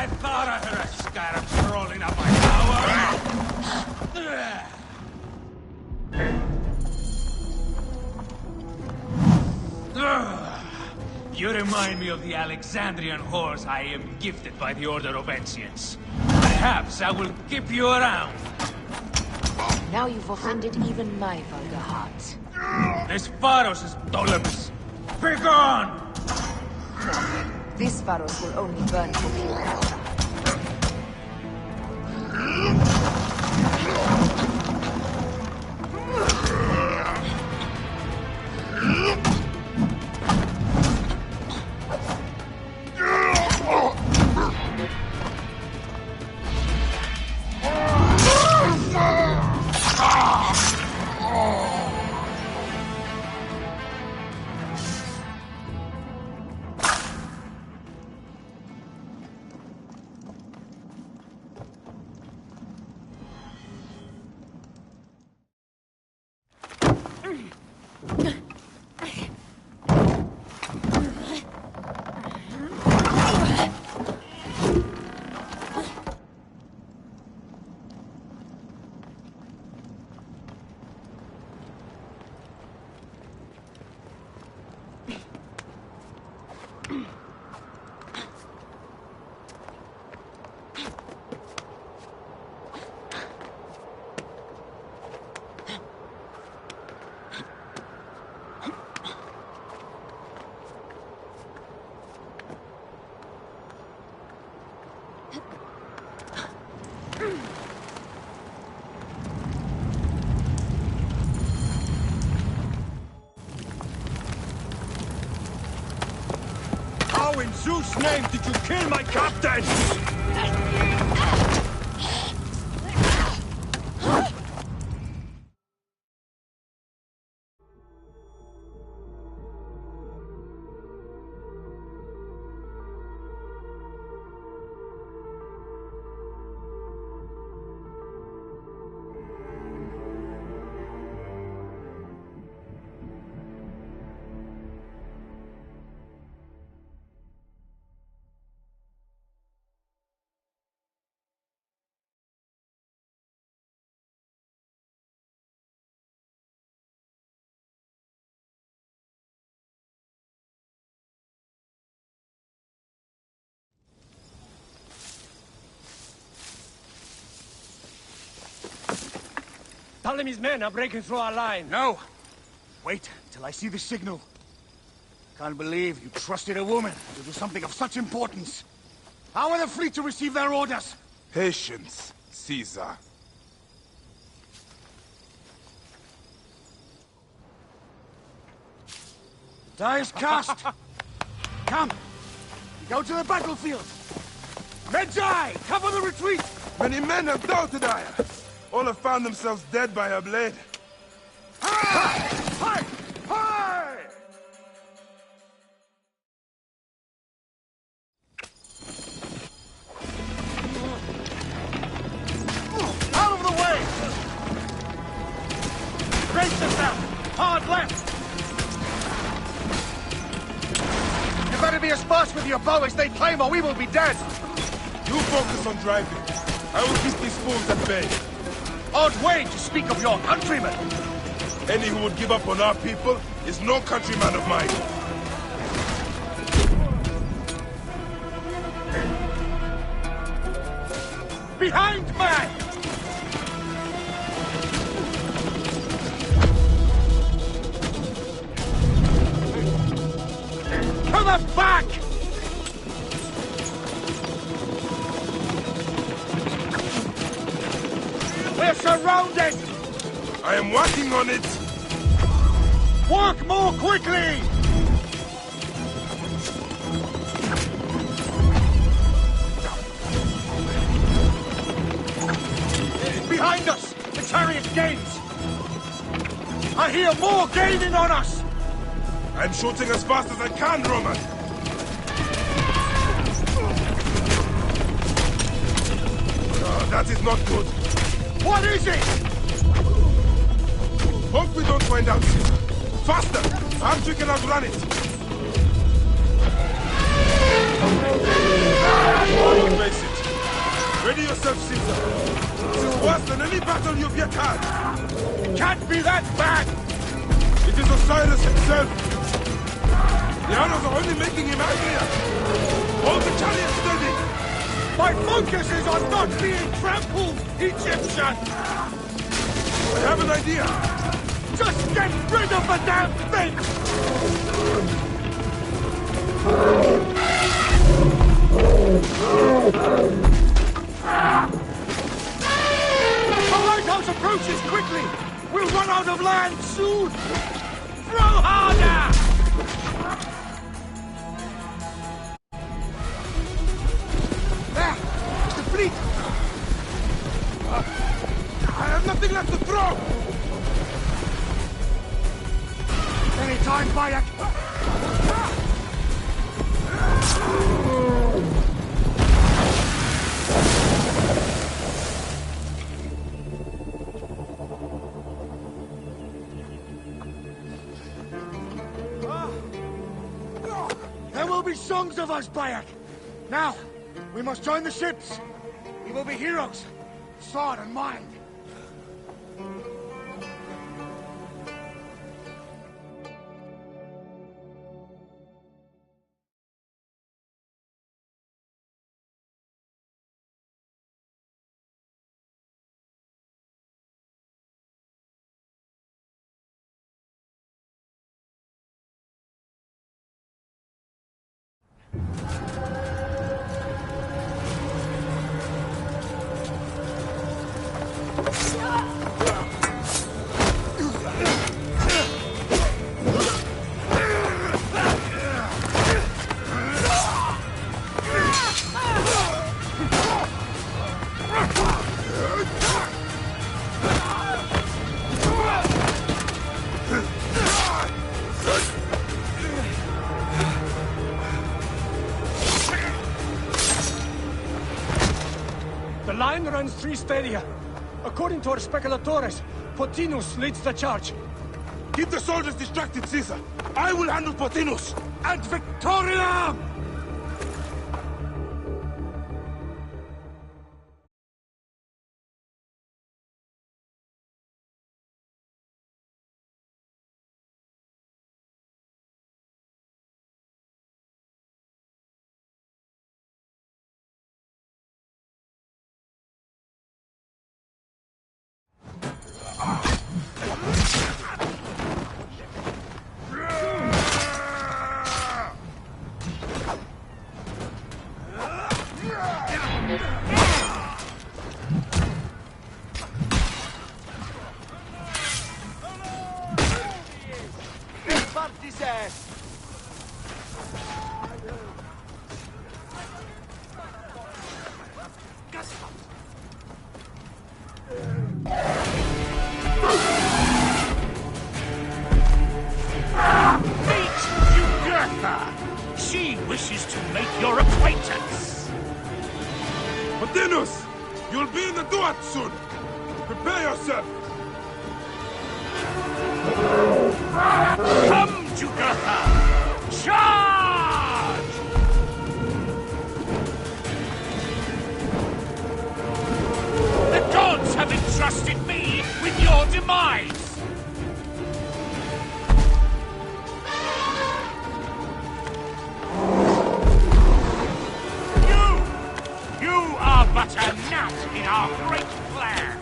I thought I heard a scarab crawling up my tower. You remind me of the Alexandrian horse I am gifted by the Order of Ancients. Perhaps I will keep you around. Now you've offended even my vulgar heart. This Pharos is Ptolemy's. Begone! This Pharos will only burn for Cleopatra. How in Zeus' name did you kill my captain? Ptolemy's men are breaking through our line. No! Wait till I see the signal. Can't believe you trusted a woman to do something of such importance. How are the fleet to receive their orders? Patience, Caesar. Die is cast! Come! Go to the battlefield! Medjay! Cover the retreat! Many men have doubted Aya. All have found themselves dead by her blade. Hi! Hi! Hi! Out of the way! Brace yourself! Hard left! You better be as fast with your bow as they claim or we will be dead! You focus on driving. I will keep these fools at bay. Odd way to speak of your countrymen! Any who would give up on our people is no countryman of mine. Behind, man! To the back! We're surrounded! I am working on it! Work more quickly! Behind us! The chariot gains! I hear more gaining on us! I'm shooting as fast as I can, Roman! Oh, that is not good. What is it? Hope we don't find out, Caesar. Faster! Perhaps we can outrun it! Don't face it. Ready yourself, Caesar. This is worse than any battle you've yet had. Can't be that bad! It is Osiris himself. The arrows are only making him angrier. Hold the chariot steady. My focus is on not being trampled, Egyptian! I have an idea. Just get rid of the damn thing! The lighthouse approaches quickly! We'll run out of land soon! Throw harder! There! The fleet! I have nothing left to throw! Any time, Bayek! There will be songs of us, Bayek! Now, we must join the ships! We will be heroes, sword and mind! The line runs 3 stadia. According to our speculatores, Pothinus leads the charge. Keep the soldiers distracted, Caesar. I will handle Pothinus. Ad Victoriam! start this ass! Meet Jugurtha! She wishes to make your acquaintance! Martinus! You'll be in the Duat soon! Prepare yourself! Come, Jugurtha! Charge! The gods have entrusted me with your demise! You are but a gnat in our great plan!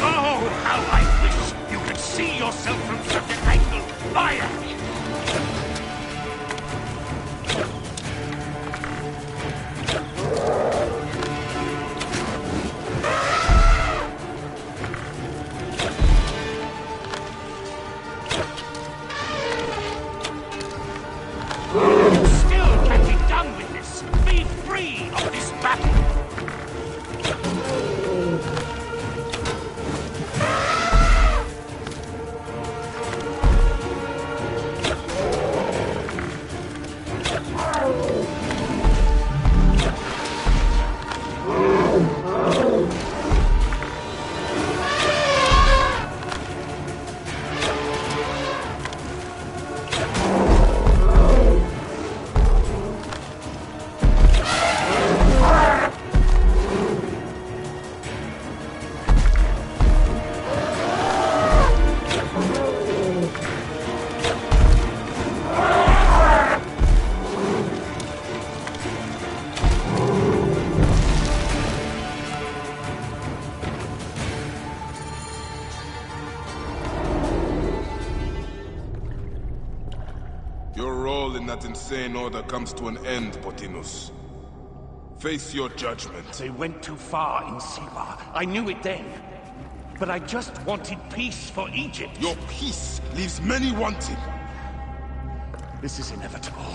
Oh, how I wish you could see yourself from such an angle! Fire! Still can't be done with this! Be free of this battle! Your role in that insane order comes to an end, Potinus. Face your judgment. They went too far in Siwa. I knew it then. But I just wanted peace for Egypt. Your peace leaves many wanting. This is inevitable.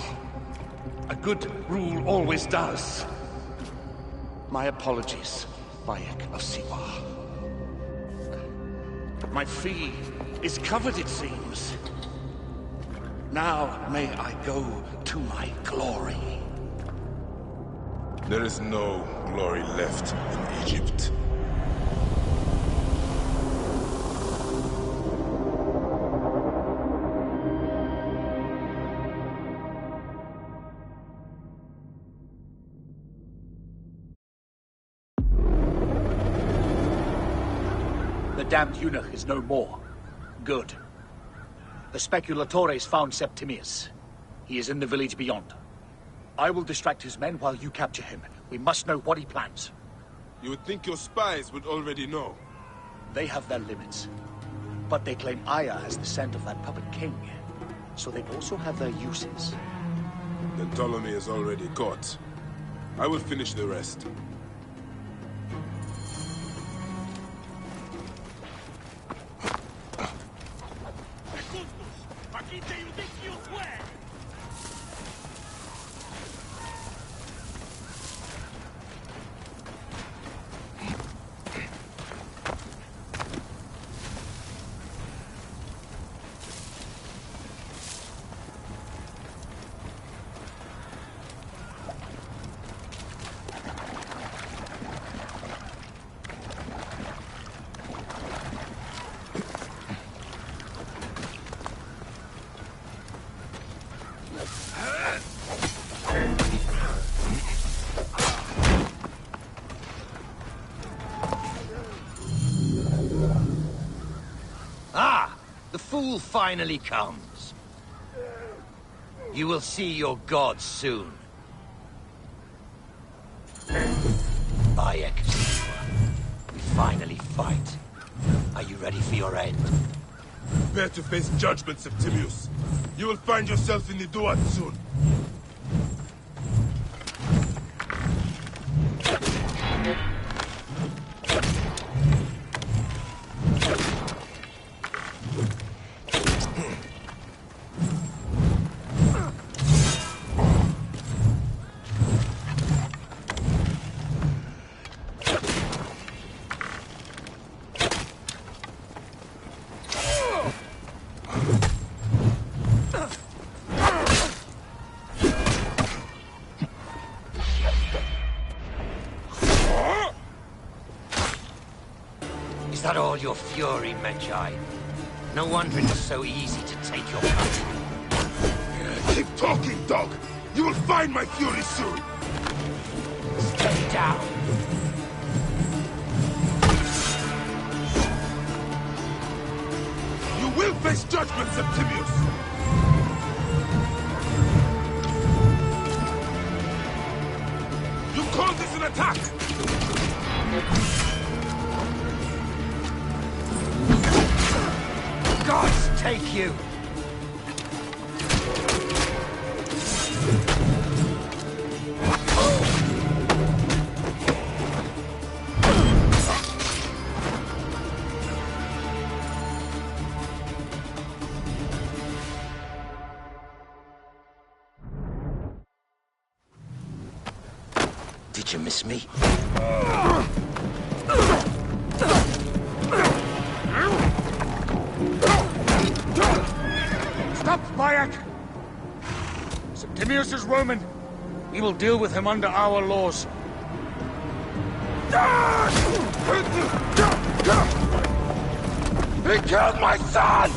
A good rule always does. My apologies, Bayek of Siwa. My fee is covered, it seems. Now may I go to my glory. There is no glory left in Egypt. The damned eunuch is no more. Good. The speculatores found Septimius. He is in the village beyond. I will distract his men while you capture him. We must know what he plans. You would think your spies would already know. They have their limits. But they claim Aya has the scent of that puppet king. So they also have their uses. Then Ptolemy is already caught. I will finish the rest. The fool finally comes. You will see your gods soon. Bayek, we finally fight. Are you ready for your end? Prepare to face judgment, Septimius. You will find yourself in the Duat soon. Is that all your fury, Medjay? No wonder it was so easy to take your country. Keep talking, dog! You will find my fury soon! Stay down! You will face judgment, Septimius! You call this an attack! Gods take you! Did you miss me? Stop, Bayek! Septimius is Roman. We will deal with him under our laws. He killed my son!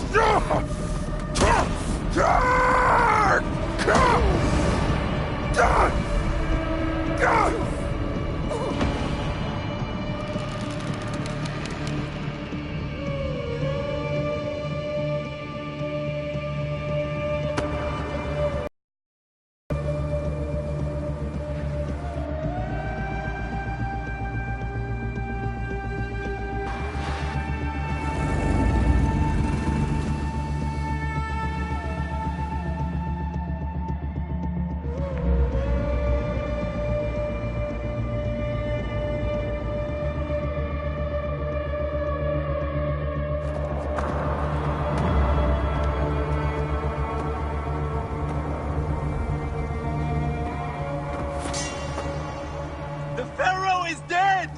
The Pharaoh is dead!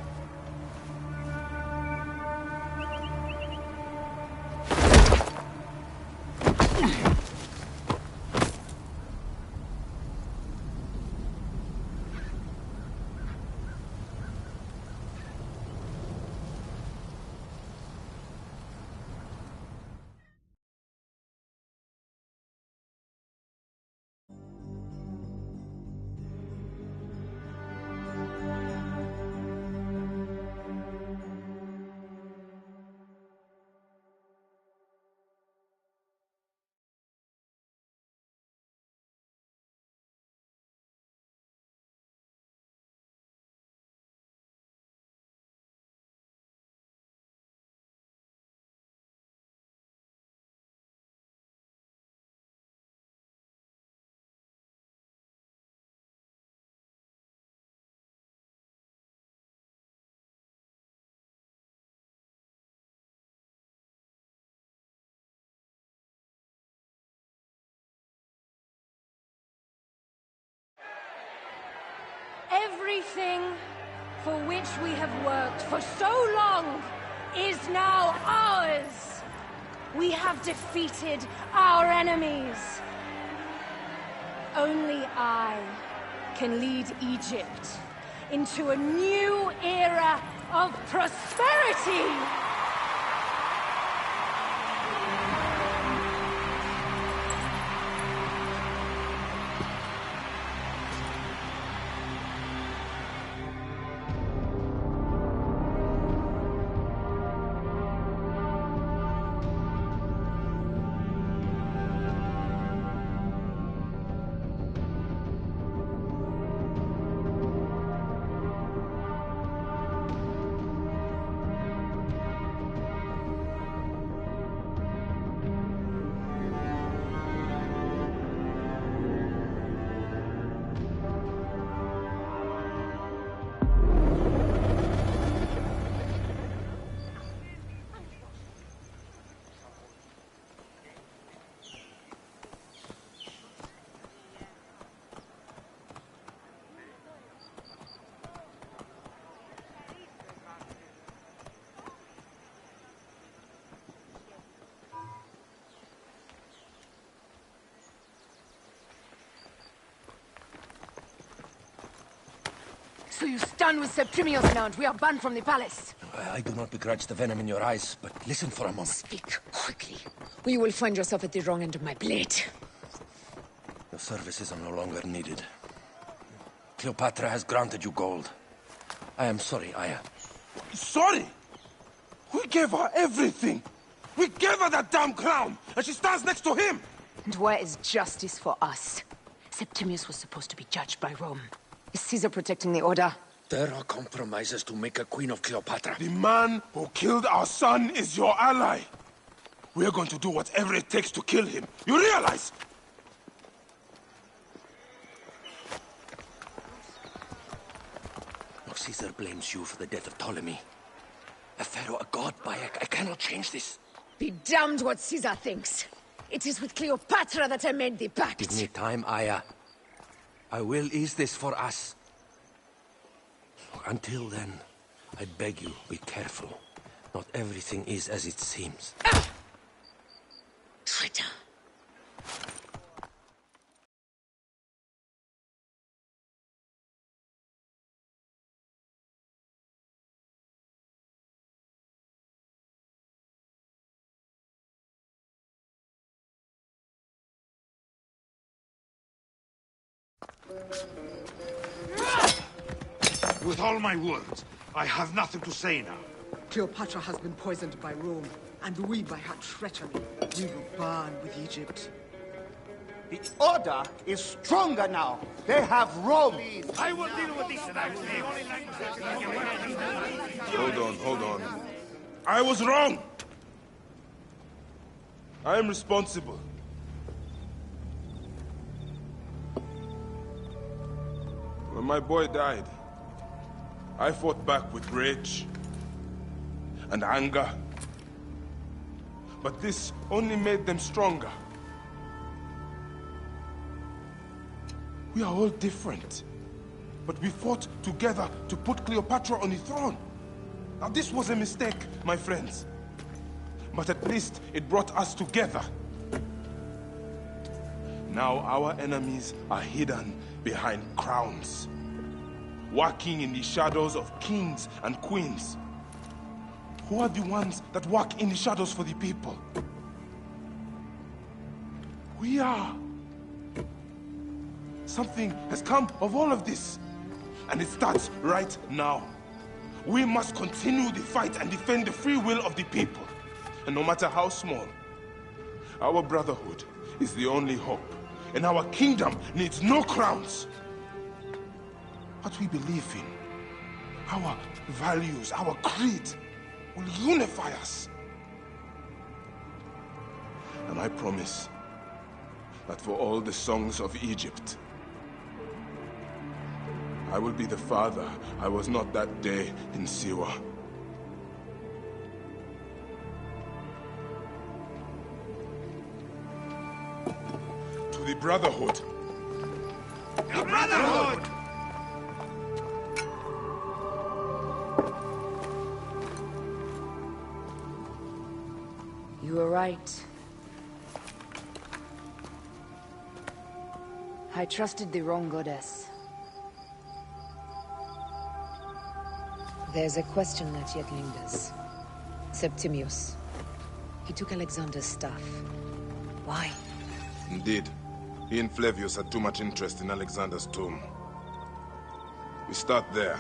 Everything for which we have worked for so long is now ours. We have defeated our enemies. Only I can lead Egypt into a new era of prosperity. So you stand with Septimius now, and we are banned from the palace. I do not begrudge the venom in your eyes, but listen for a moment. Speak quickly, or you will find yourself at the wrong end of my blade. Your services are no longer needed. Cleopatra has granted you gold. I am sorry, Aya. Sorry? We gave her everything. We gave her that damn crown, and she stands next to him. And where is justice for us? Septimius was supposed to be judged by Rome. Is Caesar protecting the order? There are compromises to make a queen of Cleopatra. The man who killed our son is your ally. We're going to do whatever it takes to kill him. You realize? No, Caesar blames you for the death of Ptolemy. A pharaoh, a god, Bayek. I cannot change this. Be damned what Caesar thinks. It is with Cleopatra that I made the pact. Give me time, Aya. I will ease this for us. Until then, I beg you, be careful. Not everything is as it seems. Traitor. With all my words, I have nothing to say now. Cleopatra has been poisoned by Rome, and we by her treachery. We will burn with Egypt. The Order is stronger now. They have Rome. I will deal with this. Hold on. I was wrong. I am responsible. When my boy died, I fought back with rage and anger. But this only made them stronger. We are all different. But we fought together to put Cleopatra on the throne. Now this was a mistake, my friends. But at least it brought us together. Now our enemies are hidden behind crowns, walking in the shadows of kings and queens. Who are the ones that walk in the shadows for the people? We are. Something has come of all of this, and it starts right now. We must continue the fight and defend the free will of the people. And no matter how small, our brotherhood is the only hope, and our kingdom needs no crowns. What we believe in, our values, our creed, will unify us. And I promise that for all the songs of Egypt, I will be the father I was not that day in A.c.o. To the Brotherhood. The Brotherhood! You were right. I trusted the wrong goddess. There's a question that yet lingers. Septimius. He took Alexander's staff. Why? Indeed. He and Flavius had too much interest in Alexander's tomb. We start there.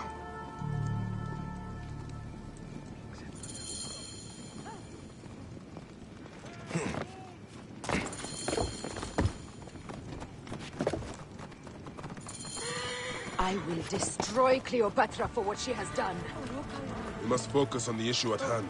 I will destroy Cleopatra for what she has done. We must focus on the issue at hand.